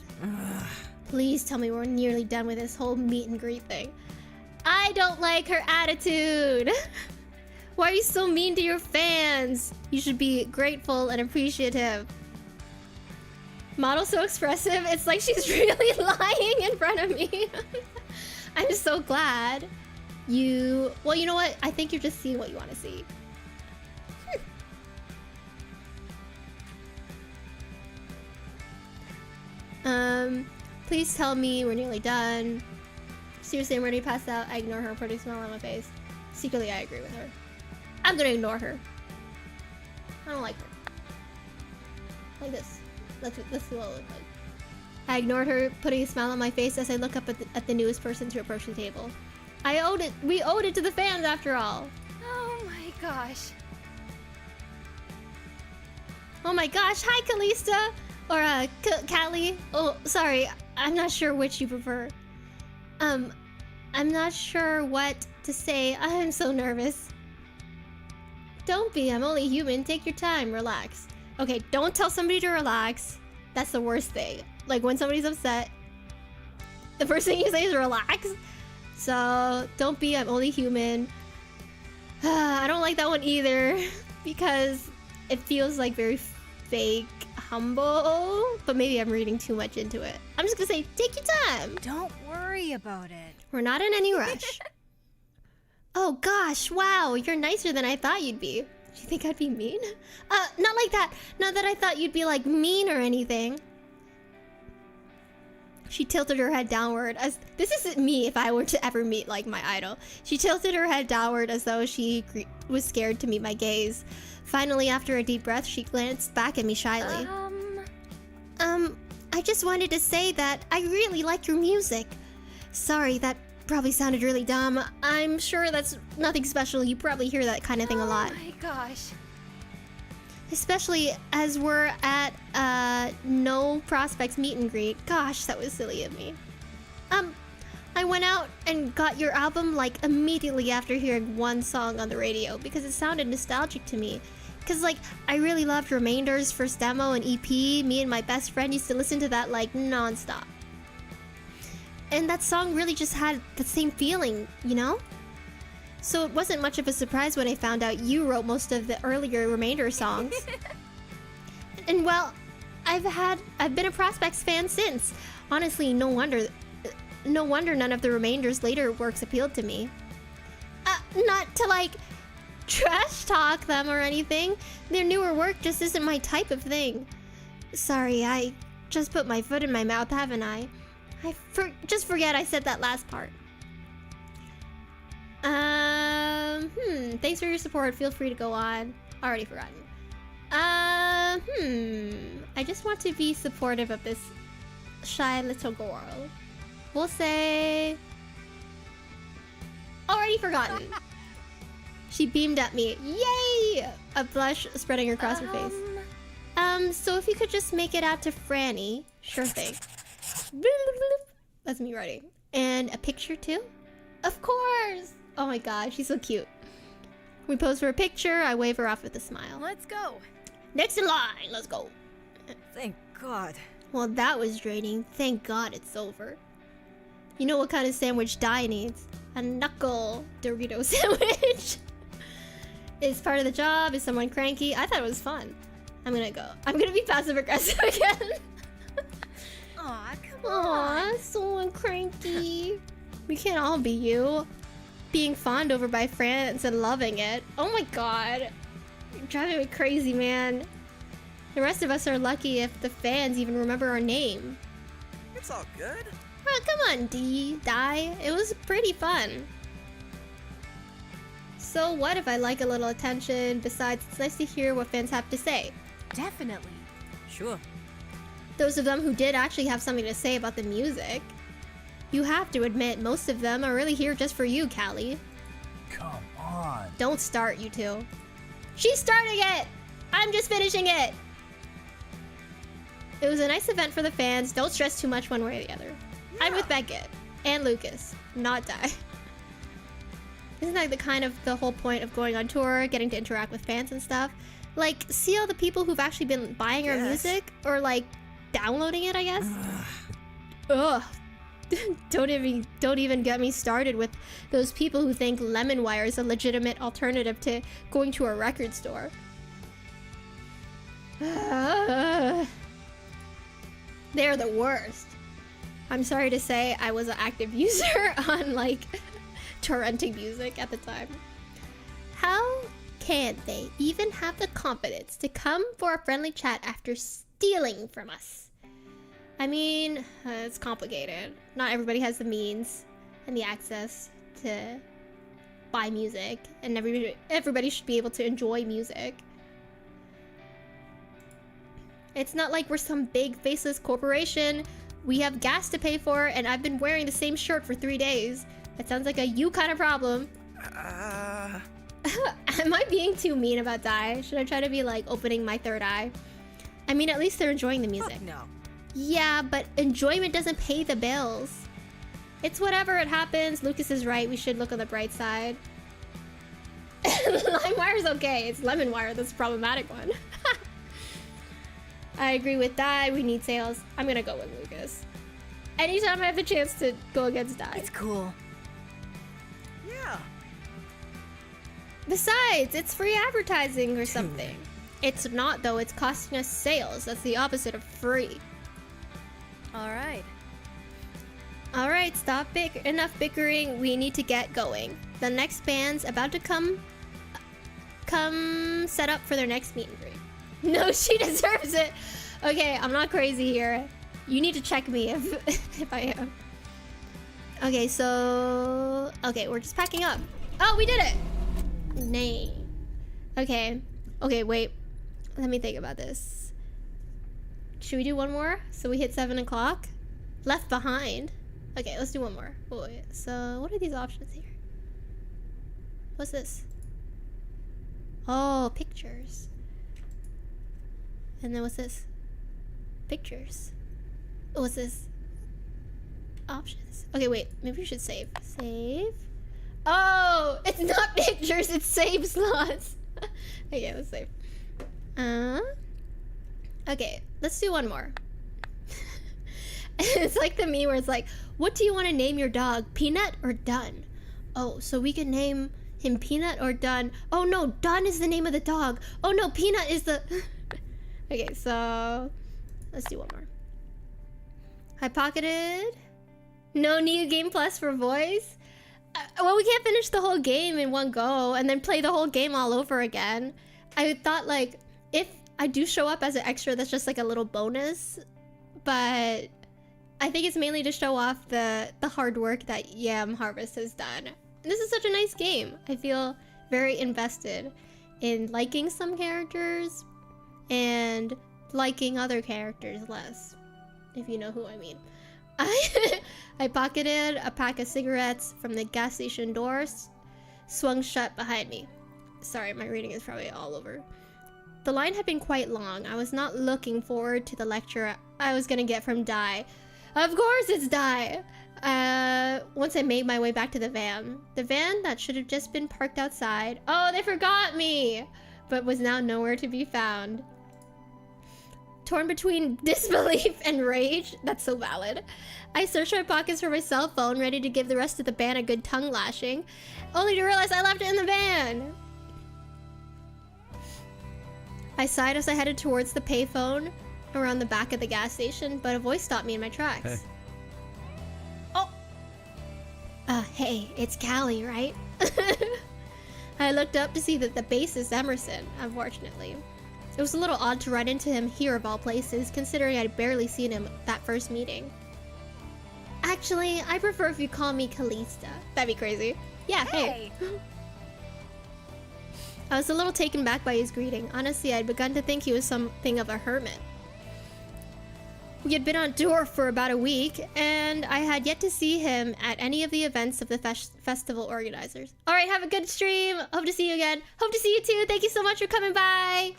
Please tell me we're nearly done with this whole meet and greet thing. I don't like her attitude. Why are you so mean to your fans? You should be grateful and appreciative. Model so expressive, it's like she's really lying in front of me. I'm so glad you... Well, you know what? I think you're just seeing what you want to see. Please tell me we're nearly done. Seriously, I'm ready to pass out. I ignore her, putting a smile on my face. Secretly, I agree with her. I'm gonna ignore her. I don't like her. Like this. That's what it look like. I ignored her, putting a smile on my face as I look up at the newest person to approach the table. We owed it to the fans after all. Oh my gosh. Oh my gosh, hi Kalista! Or Callie. Oh, sorry, I'm not sure which you prefer. I'm not sure what to say. I'm so nervous. Don't be, I'm only human. Take your time, relax. Okay, don't tell somebody to relax. That's the worst thing. Like when somebody's upset, the first thing you say is relax. So don't be, I'm only human. I don't like that one either because it feels like very fake, humble, but maybe I'm reading too much into it. I'm just gonna say, take your time. Don't worry about it. We're not in any rush. Oh gosh, wow, you're nicer than I thought you'd be. Do you think I'd be mean? Not like that. Not that I thought you'd be like mean or anything. She tilted her head downward as... This isn't me if I were to ever meet like my idol. She tilted her head downward as though she was scared to meet my gaze. Finally, after a deep breath, she glanced back at me shyly. I just wanted to say that I really like your music. Sorry, that probably sounded really dumb. I'm sure that's nothing special. You probably hear that kind of thing a lot. Oh my gosh. Especially as we're at No Prospects meet and greet. Gosh, that was silly of me. I went out and got your album like immediately after hearing one song on the radio because it sounded nostalgic to me. Cause like I really loved Remainder's first demo and EP. Me and my best friend used to listen to that like non-stop. And that song really just had the same feeling, you know? So it wasn't much of a surprise when I found out you wrote most of the earlier Remainder songs. And well, I've been a Prospects fan since. Honestly, no wonder none of the Remainder's later works appealed to me. Not to like trash talk them or anything. Their newer work just isn't my type of thing. Sorry, I just put my foot in my mouth, haven't I? Just forget I said that last part. Thanks for your support. Feel free to go on. Already forgotten. I just want to be supportive of this shy little girl. We'll say... Already forgotten. She beamed at me. Yay! A blush spreading across her face. So if you could just make it out to Franny. Sure thing. That's me writing. And a picture too? Of course! Oh my god, she's so cute. We pose for a picture, I wave her off with a smile. Let's go. Next in line, let's go. Thank God. Well, that was draining. Thank God it's over. You know what kind of sandwich Dai needs? A knuckle Dorito sandwich. Is part of the job? Is someone cranky? I thought it was fun. I'm gonna go. I'm gonna be passive aggressive again. Aw, come on. Aw, someone cranky. We can't all be you. Being fawned over by friends and loving it. Oh my god. You're driving me crazy, man. The rest of us are lucky if the fans even remember our name. It's all good. Oh, come on, Dai. It was pretty fun. So what if I like a little attention? Besides, it's nice to hear what fans have to say. Definitely. Sure. Those of them who did actually have something to say about the music. You have to admit, most of them are really here just for you, Callie. Come on. Don't start, you two. She's starting it! I'm just finishing it! It was a nice event for the fans. Don't stress too much one way or the other. Yeah. I'm with Beckett. And Lucas. Not Dai. Isn't that the whole point of going on tour? Getting to interact with fans and stuff? Like, see all the people who've actually been buying our music? Or, like, downloading it, I guess? Ugh. Don't even get me started with those people who think Lemon Wire is a legitimate alternative to going to a record store. They're the worst. I'm sorry to say I was an active user on like torrenting music at the time. How can they even have the confidence to come for a friendly chat after stealing from us? I mean, it's complicated. Not everybody has the means and the access to buy music, and everybody should be able to enjoy music. It's not like we're some big faceless corporation. We have gas to pay for, and I've been wearing the same shirt for 3 days. That sounds like a you kind of problem. Am I being too mean about Dai? Should I try to be like opening my third eye? I mean, at least they're enjoying the music. Fuck no. Yeah, but enjoyment doesn't pay the bills. It's whatever, it happens. Lucas is right. We should look on the bright side. LimeWire's okay. It's Lemon Wire that's the problematic one. I agree with Dai. We need sales. I'm gonna go with Lucas. Anytime I have the chance to go against Dai. It's cool. Yeah. Besides, it's free advertising or something. It's not, though. It's costing us sales. That's the opposite of free. Alright. Alright, enough bickering. We need to get going. The next band's about to come set up for their next meet and greet. No, she deserves it. Okay, I'm not crazy here. You need to check me if I am. Okay, so... Okay, we're just packing up. Oh, we did it! Nay. Okay. Okay, wait. Let me think about this. Should we do one more? So we hit 7 o'clock? Left behind. Okay, let's do one more. Wait, so what are these options here? What's this? Oh, pictures. And then what's this? Pictures. What's this? Options. Okay, wait. Maybe we should save. Save. Oh, it's not pictures. It's save slots. Okay, let's save. Okay, let's do one more. It's like the meme where it's like, what do you want to name your dog? Peanut or Dun? Oh, so we can name him Peanut or Dun. Oh no, Dun is the name of the dog. Oh no, Peanut is the... Okay, so let's do one more. I pocketed. No new game plus for voice. Well, we can't finish the whole game in one go and then play the whole game all over again. I thought like if I do show up as an extra, that's just like a little bonus. But I think it's mainly to show off the hard work that Yam Harvest has done. This is such a nice game. I feel very invested in liking some characters and liking other characters less, if you know who I mean. I pocketed a pack of cigarettes from the gas station doors, swung shut behind me. Sorry, my reading is probably all over. The line had been quite long. I was not looking forward to the lecture I was gonna get from Dai. Of course it's Dai! Once I made my way back to the van that should have just been parked outside. Oh, they forgot me! But was now nowhere to be found. Torn between disbelief and rage, that's so valid. I searched my pockets for my cell phone, ready to give the rest of the band a good tongue lashing, only to realize I left it in the van. I sighed as I headed towards the payphone around the back of the gas station, but a voice stopped me in my tracks. Hey. Oh! Hey, it's Callie, right? I looked up to see that the bass is Emerson, unfortunately. It was a little odd to run into him here of all places, considering I'd barely seen him that first meeting. Actually, I prefer if you call me Kalista. That'd be crazy. Yeah, hey. I was a little taken back by his greeting. Honestly, I'd begun to think he was something of a hermit. We had been on tour for about a week, and I had yet to see him at any of the events of the festival organizers. Alright, have a good stream. Hope to see you again. Hope to see you too. Thank you so much for coming by.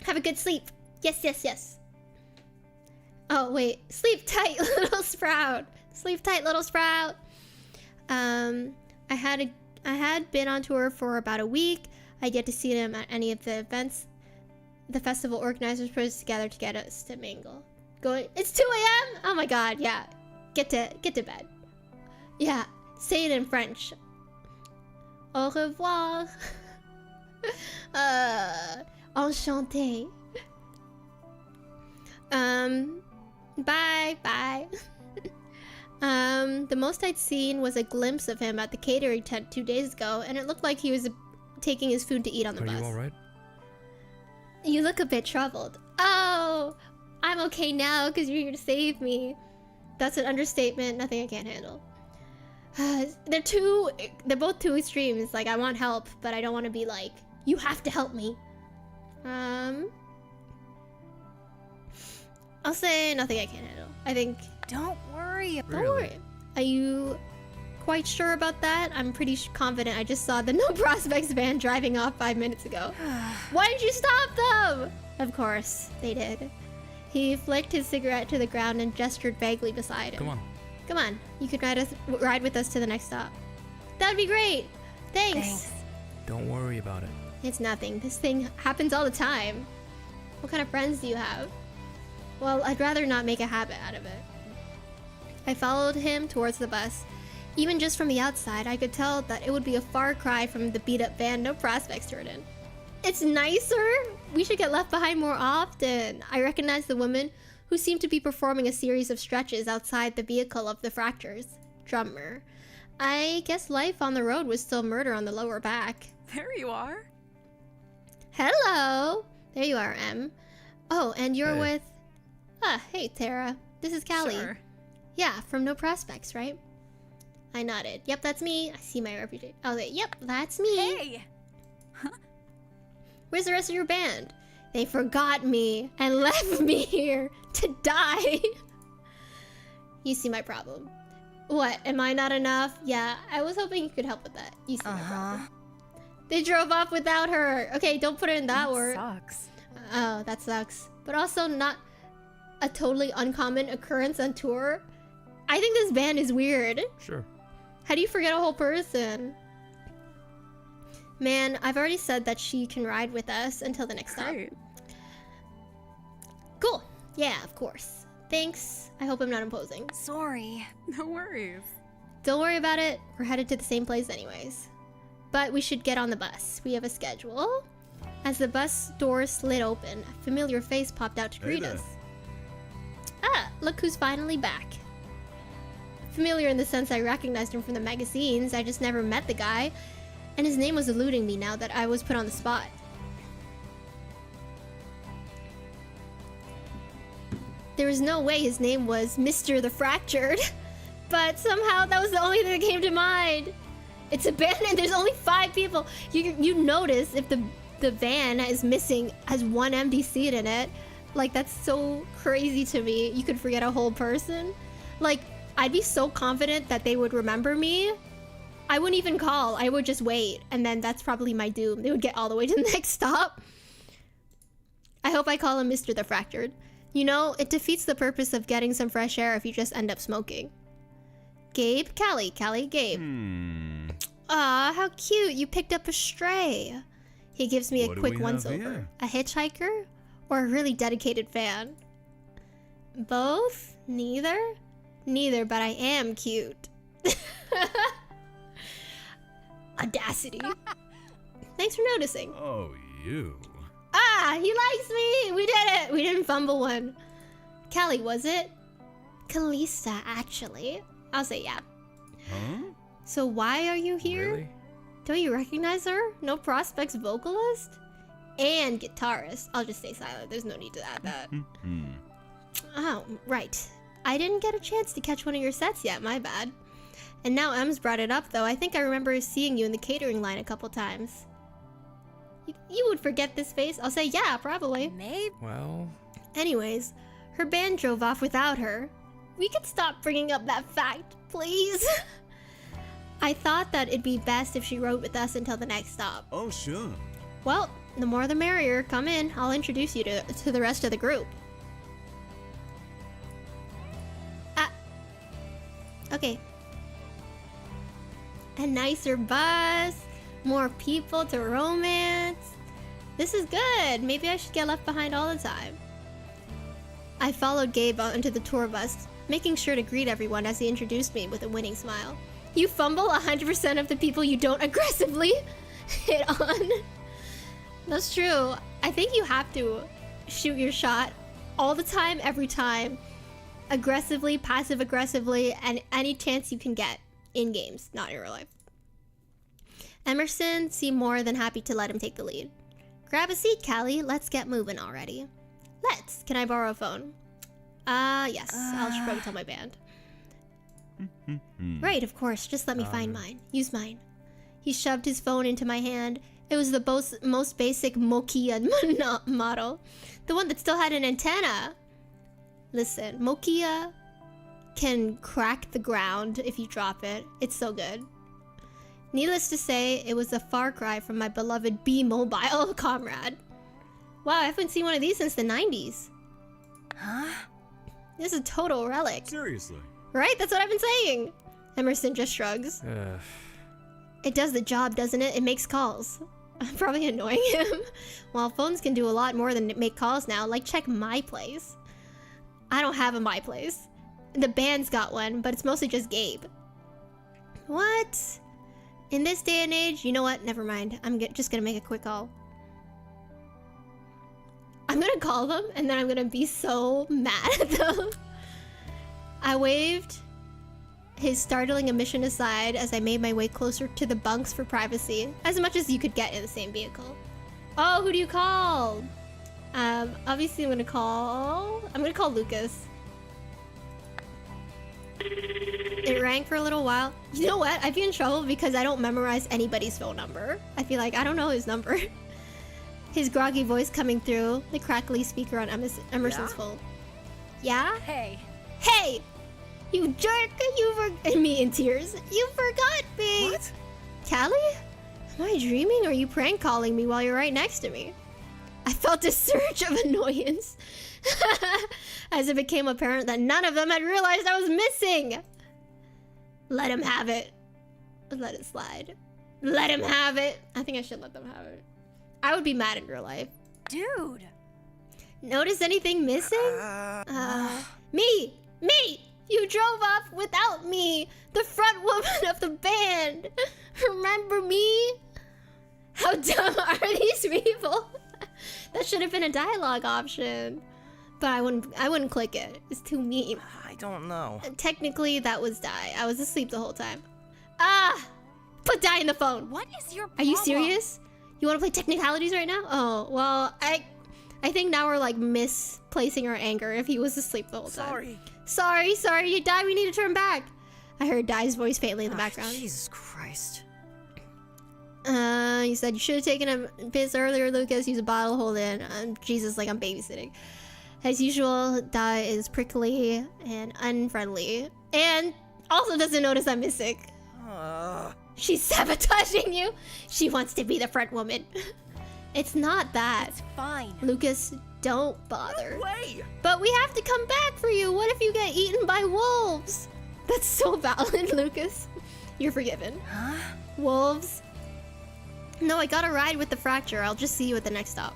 Have a good sleep. Yes, yes, yes. Oh, wait. Sleep tight, little sprout. Sleep tight, little sprout. I had been on tour for about a week. I'd yet to see him at any of the events the festival organizers put us together to get us to mingle. It's 2 a.m.? Oh my god, yeah. Get to bed. Yeah, say it in French. Au revoir. Enchanté. Bye. The most I'd seen was a glimpse of him at the catering tent 2 days ago, and it looked like he was taking his food to eat on the bus. Are you alright? You look a bit troubled. Oh, I'm okay now because you're here to save me. That's an understatement. Nothing I can't handle. They're both too extremes. Like, I want help, but I don't want to be like, you have to help me. I'll say nothing I can't handle. I think... Don't worry. Don't worry. Are you quite sure about that? I'm pretty confident I just saw the No Prospects van driving off 5 minutes ago. Why did you stop them? Of course, they did. He flicked his cigarette to the ground and gestured vaguely beside him. Come on. You could ride with us to the next stop. That'd be great. Thanks. Don't worry about it. It's nothing. This thing happens all the time. What kind of friends do you have? Well, I'd rather not make a habit out of it. I followed him towards the bus. Even just from the outside, I could tell that it would be a far cry from the beat-up van No Prospects toured in. It's nicer? We should get left behind more often. I recognized the woman who seemed to be performing a series of stretches outside the vehicle of the Fractures. Drummer. I guess life on the road was still murder on the lower back. There you are. Hello! There you are, Em. Oh, and you're Hey. with... hey, Tara. This is Callie. Sure. Yeah, from No Prospects, right? I nodded. Yep, that's me. I see my reputation. Oh, yep, that's me. Hey! Where's the rest of your band? They forgot me and left me here to die. You see my problem. What, am I not enough? Yeah, I was hoping you could help with that. You see my problem. They drove off without her. Okay, don't put it in that word. Sucks. Oh, that sucks. But also not a totally uncommon occurrence on tour. I think this band is weird. Sure. How do you forget a whole person? Man, I've already said that she can ride with us until the next stop. Great. Cool. Yeah, of course. Thanks. I hope I'm not imposing. Sorry. No worries. Don't worry about it. We're headed to the same place anyways. But we should get on the bus. We have a schedule. As the bus doors slid open, a familiar face popped out to Hey greet there. us. Ah, look who's finally back. Familiar in the sense I recognized him from the magazines, I just never met the guy, and his name was eluding me now that I was put on the spot. There was no way his name was Mr. the Fractured, but somehow that was the only thing that came to mind. It's abandoned, there's only 5 people. You notice if the van is missing, has 1 empty seat in it. Like, that's so crazy to me. You could forget a whole person. Like, I'd be so confident that they would remember me. I wouldn't even call. I would just wait. And then that's probably my doom. They would get all the way to the next stop. I hope I call him Mr. the Fractured. You know, it defeats the purpose of getting some fresh air if you just end up smoking. Gabe, Callie, Gabe. Aw, how cute. You picked up a stray. He gives me a quick once-over. A hitchhiker? Or a really dedicated fan? Both? Neither? Neither, but I am cute. Audacity. Thanks for noticing. Oh, you. Ah, he likes me! We did it! We didn't fumble one. Callie, was it? Kalista, actually. I'll say yeah. Huh? So why are you here? Really? Don't you recognize her? No Prospects vocalist? And guitarist. I'll just stay silent. There's no need to add that. Oh, right. I didn't get a chance to catch one of your sets yet, my bad. And now Em's brought it up, though. I think I remember seeing you in the catering line a couple times. You would forget this face? I'll say yeah, probably. Maybe. Well, Anyways, her band drove off without her. We could stop bringing up that fact, please. I thought that it'd be best if she rode with us until the next stop. Oh, sure. Well, the more the merrier. Come in. I'll introduce you to the rest of the group. Okay. A nicer bus. More people to romance. This is good. Maybe I should get left behind all the time. I followed Gabe out into the tour bus, making sure to greet everyone as he introduced me with a winning smile. You fumble 100% of the people you don't aggressively hit on. That's true. I think you have to shoot your shot all the time, every time. Aggressively, passive-aggressively, and any chance you can get in games, not in real life. Emerson seemed more than happy to let him take the lead. Grab a seat, Callie. Let's get moving already. Let's. Can I borrow a phone? Yes. I'll just probably tell my band. Right, of course. Just let me find mine. Use mine. He shoved his phone into my hand. It was the most basic Nokia model. The one that still had an antenna. Listen, Nokia can crack the ground if you drop it. It's so good. Needless to say, it was a far cry from my beloved B-Mobile comrade. Wow, I haven't seen one of these since the 90s. Huh? This is a total relic. Seriously. Right? That's what I've been saying. Emerson just shrugs. It does the job, doesn't it? It makes calls. I'm probably annoying him. Well, phones can do a lot more than make calls now, like check My Place. I don't have a My Place. The band's got one, but it's mostly just Gabe. What? In this day and age, you know what? Never mind. I'm just gonna make a quick call. I'm gonna call them, and then I'm gonna be so mad at them. I waved his startling omission aside as I made my way closer to the bunks for privacy, as much as you could get in the same vehicle. Oh, who do you call? Obviously I'm gonna call Lucas. It rang for a little while. You know what? I'd be in trouble because I don't memorize anybody's phone number. I feel like I don't know his number. His groggy voice coming through the crackly speaker on Emerson's phone. Yeah? Hey. Hey! You jerk! And me in tears. You forgot me! What? Callie? Am I dreaming or are you prank calling me while you're right next to me? I felt a surge of annoyance as it became apparent that none of them had realized I was missing. Let him have it. Let it slide. Let him have it. I think I should let them have it. I would be mad in real life. Dude. Notice anything missing? Me! You drove off without me! The front woman of the band! Remember me? How dumb are these people? That should have been a dialogue option. But I wouldn't click it. It's too mean. I don't know. Technically, that was Die. I was asleep the whole time. Put Die in the phone! What is your Are problem? you serious? You want to play technicalities right now? Oh, well, I think now we're like misplacing our anger if he was asleep the whole time. Sorry, you Die, we need to turn back. I heard Die's voice faintly in the background. Jesus Christ. You said you should have taken a piss earlier, Lucas. Use a bottle, hold in. Jesus, like I'm babysitting. As usual, Die is prickly and unfriendly. And also doesn't notice I'm missing. She's sabotaging you. She wants to be the front woman. It's not that. It's fine. Lucas, don't bother. No way! But we have to come back for you. What if you get eaten by wolves? That's so valid, Lucas. You're forgiven. Huh? Wolves? No, I got a ride with the Fracture. I'll just see you at the next stop.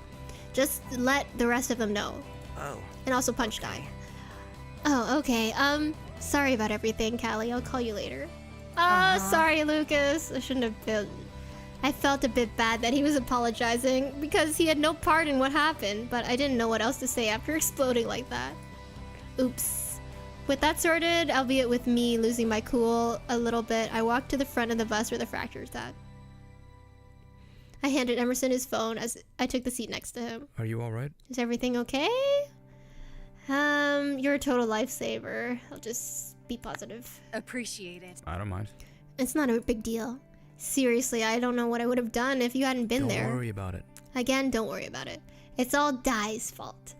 Just let the rest of them know. Oh. And also punch die. Oh, okay. Sorry about everything, Callie. I'll call you later. Sorry, Lucas. I shouldn't have been... I felt a bit bad that he was apologizing because he had no part in what happened, but I didn't know what else to say after exploding like that. Oops. With that sorted, albeit with me losing my cool a little bit, I walked to the front of the bus where the Fracture's at. I handed Emerson his phone as I took the seat next to him. Are you alright? Is everything okay? You're a total lifesaver. I'll just be positive. Appreciate it. I don't mind. It's not a big deal. Seriously, I don't know what I would have done if you hadn't been there. Don't worry about it. Again, don't worry about it. It's all Dai's fault.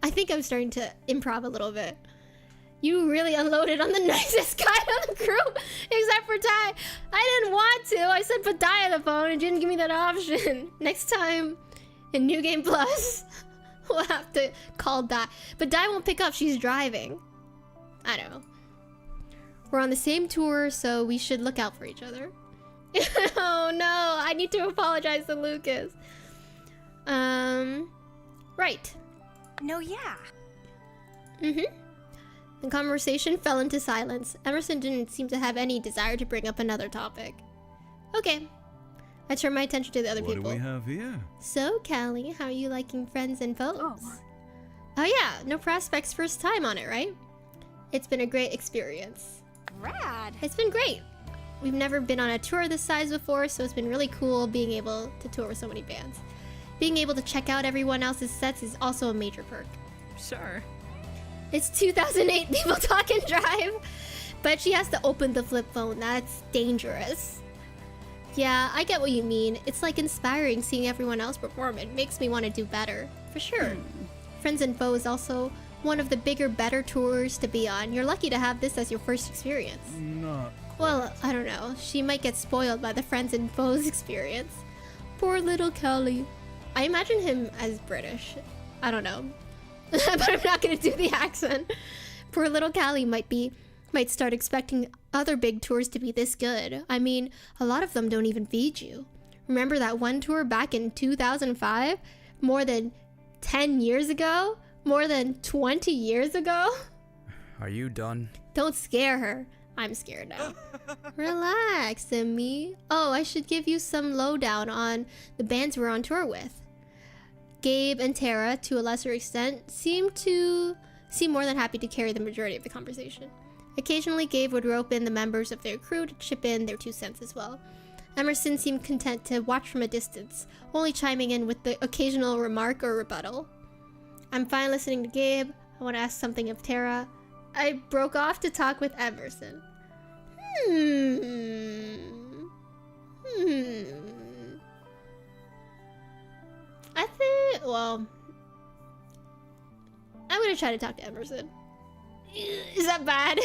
I think I'm starting to improv a little bit. You really unloaded on the nicest guy on the crew, except for Dai. I didn't want to. I said put Dai on the phone and you didn't give me that option. Next time, in New Game Plus, we'll have to call Dai. But Dai won't pick up. She's driving. I don't know. We're on the same tour, so we should look out for each other. Oh no, I need to apologize to Lucas. Right. No, yeah. The conversation fell into silence. Emerson didn't seem to have any desire to bring up another topic. Okay. I turned my attention to the other What people. do we have here? So, Callie, how are you liking Friends and Foes? Oh. Oh yeah, no prospects first time on it, right? It's been a great experience. Rad. It's been great. We've never been on a tour this size before, so it's been really cool being able to tour with so many bands. Being able to check out everyone else's sets is also a major perk. Sure. It's 2008 People Talk and Drive, but she has to open the flip phone. That's dangerous. Yeah, I get what you mean. It's like inspiring seeing everyone else perform. It makes me want to do better, for sure. Friends and Foes is also one of the bigger, better tours to be on. You're lucky to have this as your first experience. Not. Well, I don't know. She might get spoiled by the Friends and Foes experience. Poor little Kelly. I imagine him as British. I don't know. But I'm not gonna do the accent. Poor little Callie might start expecting other big tours to be this good. I mean, a lot of them don't even feed you. Remember that one tour back in 2005? More than 10 years ago? More than 20 years ago? Are you done? Don't scare her. I'm scared now. Relax, Simi. Oh, I should give you some lowdown on the bands we're on tour with. Gabe and Tara, to a lesser extent, seem more than happy to carry the majority of the conversation. Occasionally, Gabe would rope in the members of their crew to chip in their 2 cents as well. Emerson seemed content to watch from a distance, only chiming in with the occasional remark or rebuttal. I'm fine listening to Gabe. I want to ask something of Tara. I broke off to talk with Emerson. I think, well, I'm gonna try to talk to Emerson. Is that bad?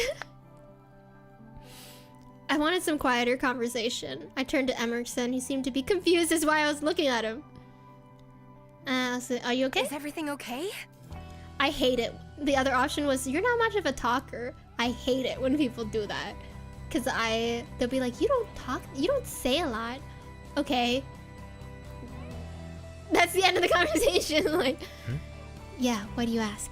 I wanted some quieter conversation. I turned to Emerson. He seemed to be confused as why I was looking at him. So, are you okay? Is everything okay? I hate it. The other option was, you're not much of a talker. I hate it when people do that. Cause they'll be like, you don't talk, you don't say a lot. Okay. That's the end of the conversation. Like, yeah, why do you ask?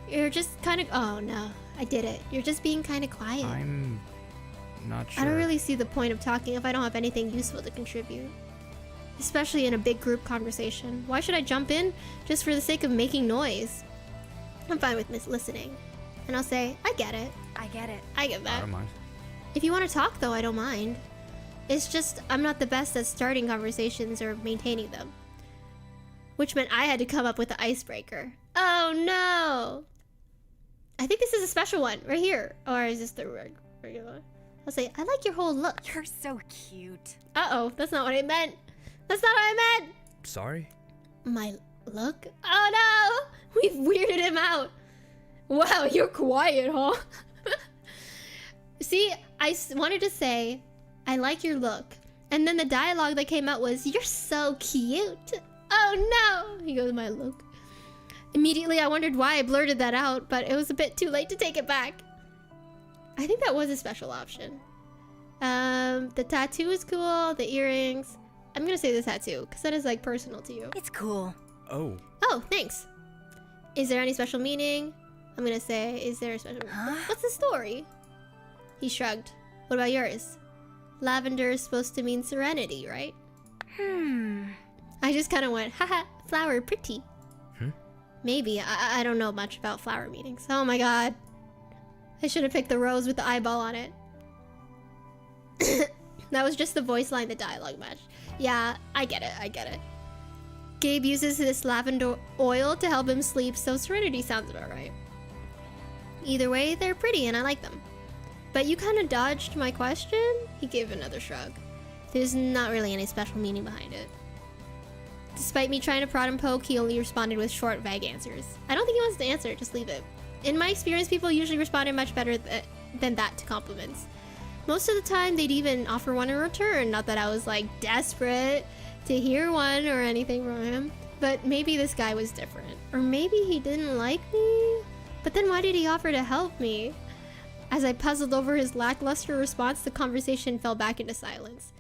You're just kind of, oh no, I did it. You're just being kind of quiet. I'm not sure. I don't really see the point of talking if I don't have anything useful to contribute. Especially in a big group conversation. Why should I jump in just for the sake of making noise? I'm fine with listening. And I'll say, I get it. I get it. I get I that. don't mind. If you want to talk though, I don't mind. It's just, I'm not the best at starting conversations or maintaining them. Which meant I had to come up with the icebreaker. Oh no! I think this is a special one, right here. Or is this the regular one? I'll say, I like your whole look. You're so cute. Uh-oh, that's not what I meant. That's not what I meant! Sorry? My look? Oh no! We've weirded him out. Wow, you're quiet, huh? See, I wanted to say, I like your look. And then the dialogue that came out was, "You're so cute." Oh no! He goes, "My look." Immediately I wondered why I blurted that out, but it was a bit too late to take it back. I think that was a special option. The tattoo is cool, the earrings. I'm gonna say the tattoo, because that is like personal to you. It's cool. Oh. Oh, thanks. Is there any special meaning? I'm gonna say, is there a special meaning? What's the story? He shrugged. What about yours? Lavender is supposed to mean serenity, right? I just kind of went, haha, flower pretty. Maybe. I don't know much about flower meanings. Oh my god. I should have picked the rose with the eyeball on it. That was just the voice line, the dialogue match. Yeah, I get it. Gabe uses this lavender oil to help him sleep, so serenity sounds about right. Either way, they're pretty and I like them. But you kind of dodged my question? He gave another shrug. There's not really any special meaning behind it. Despite me trying to prod and poke, he only responded with short, vague answers. I don't think he wants to answer, just leave it. In my experience, people usually responded much better than that to compliments. Most of the time, they'd even offer one in return. Not that I was like desperate to hear one or anything from him, but maybe this guy was different. Or maybe he didn't like me? But then why did he offer to help me? As I puzzled over his lackluster response, the conversation fell back into silence.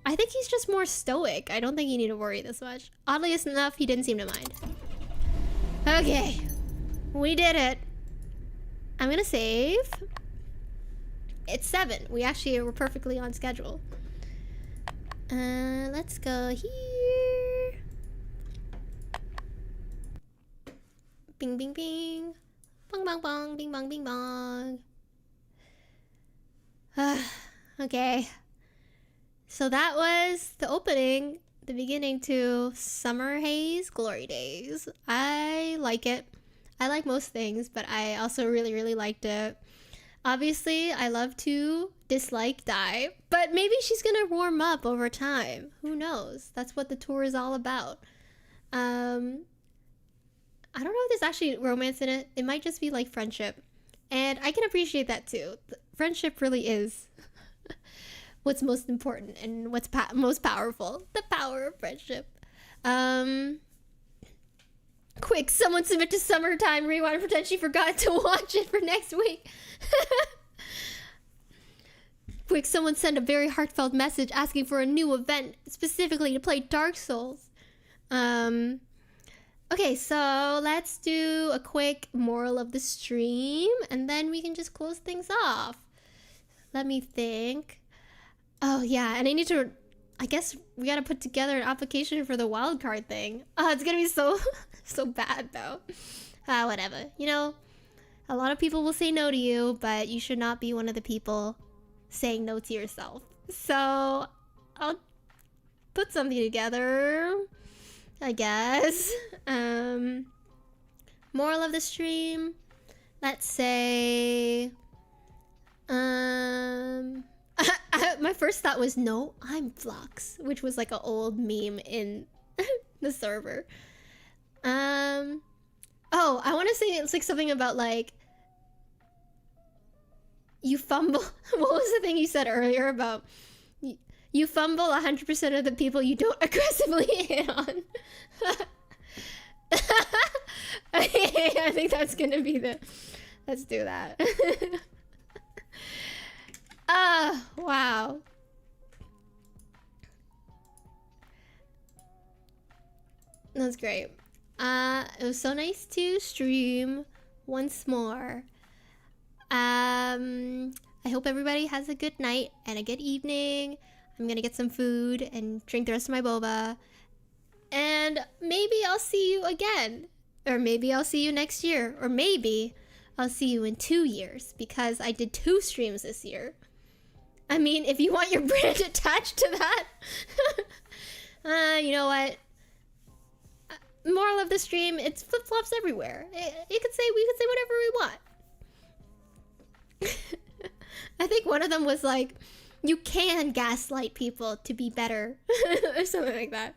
I think he's just more stoic. I don't think you need to worry this much. Oddly enough, he didn't seem to mind. Okay, we did it. I'm gonna save. It's 7. We actually were perfectly on schedule. Let's go here. Bing, bing, bing. Bong, bong, bong. Bing, bong, bing, bong. Okay. So that was the opening, the beginning to Summer Haze Glory Days. I like it. I like most things, but I also really, really liked it. Obviously, I love to dislike Dai, but maybe she's gonna warm up over time. Who knows? That's what the tour is all about. I don't know if there's actually romance in it. It might just be like friendship. And I can appreciate that too. Friendship really is what's most important and what's most powerful. The power of friendship. Quick, someone submit to Summertime Rewind and pretend she forgot to watch it for next week. Quick, someone send a very heartfelt message asking for a new event specifically to play Dark Souls. Okay, so let's do a quick moral of the stream and then we can just close things off. Let me think. Oh yeah, and I guess we gotta put together an application for the wildcard thing. Oh, it's gonna be so bad though. Whatever. You know, a lot of people will say no to you, but you should not be one of the people saying no to yourself. So I'll put something together, I guess. Moral of the stream, let's say, my first thought was, no, I'm Flux, which was like an old meme in the server. Oh, I want to say it's like something about like, you fumble. What was the thing you said earlier about you fumble 100% of the people you don't aggressively hit on? I think that's gonna be let's do that. Wow. That's great. It was so nice to stream once more. I hope everybody has a good night and a good evening. I'm gonna get some food and drink the rest of my boba. And maybe I'll see you again. Or maybe I'll see you next year. Or maybe I'll see you in 2 years, because I did 2 streams this year. I mean, if you want your brand attached to that. You know what? Moral of the stream, it's flip-flops everywhere. We could say whatever we want. I think one of them was like, you can gaslight people to be better. Or something like that.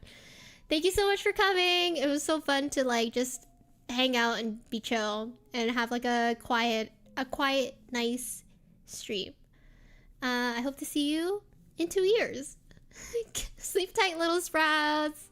Thank you so much for coming. It was so fun to like just hang out and be chill and have like a quiet, nice stream. I hope to see you in 2 years. Sleep tight, little sprouts.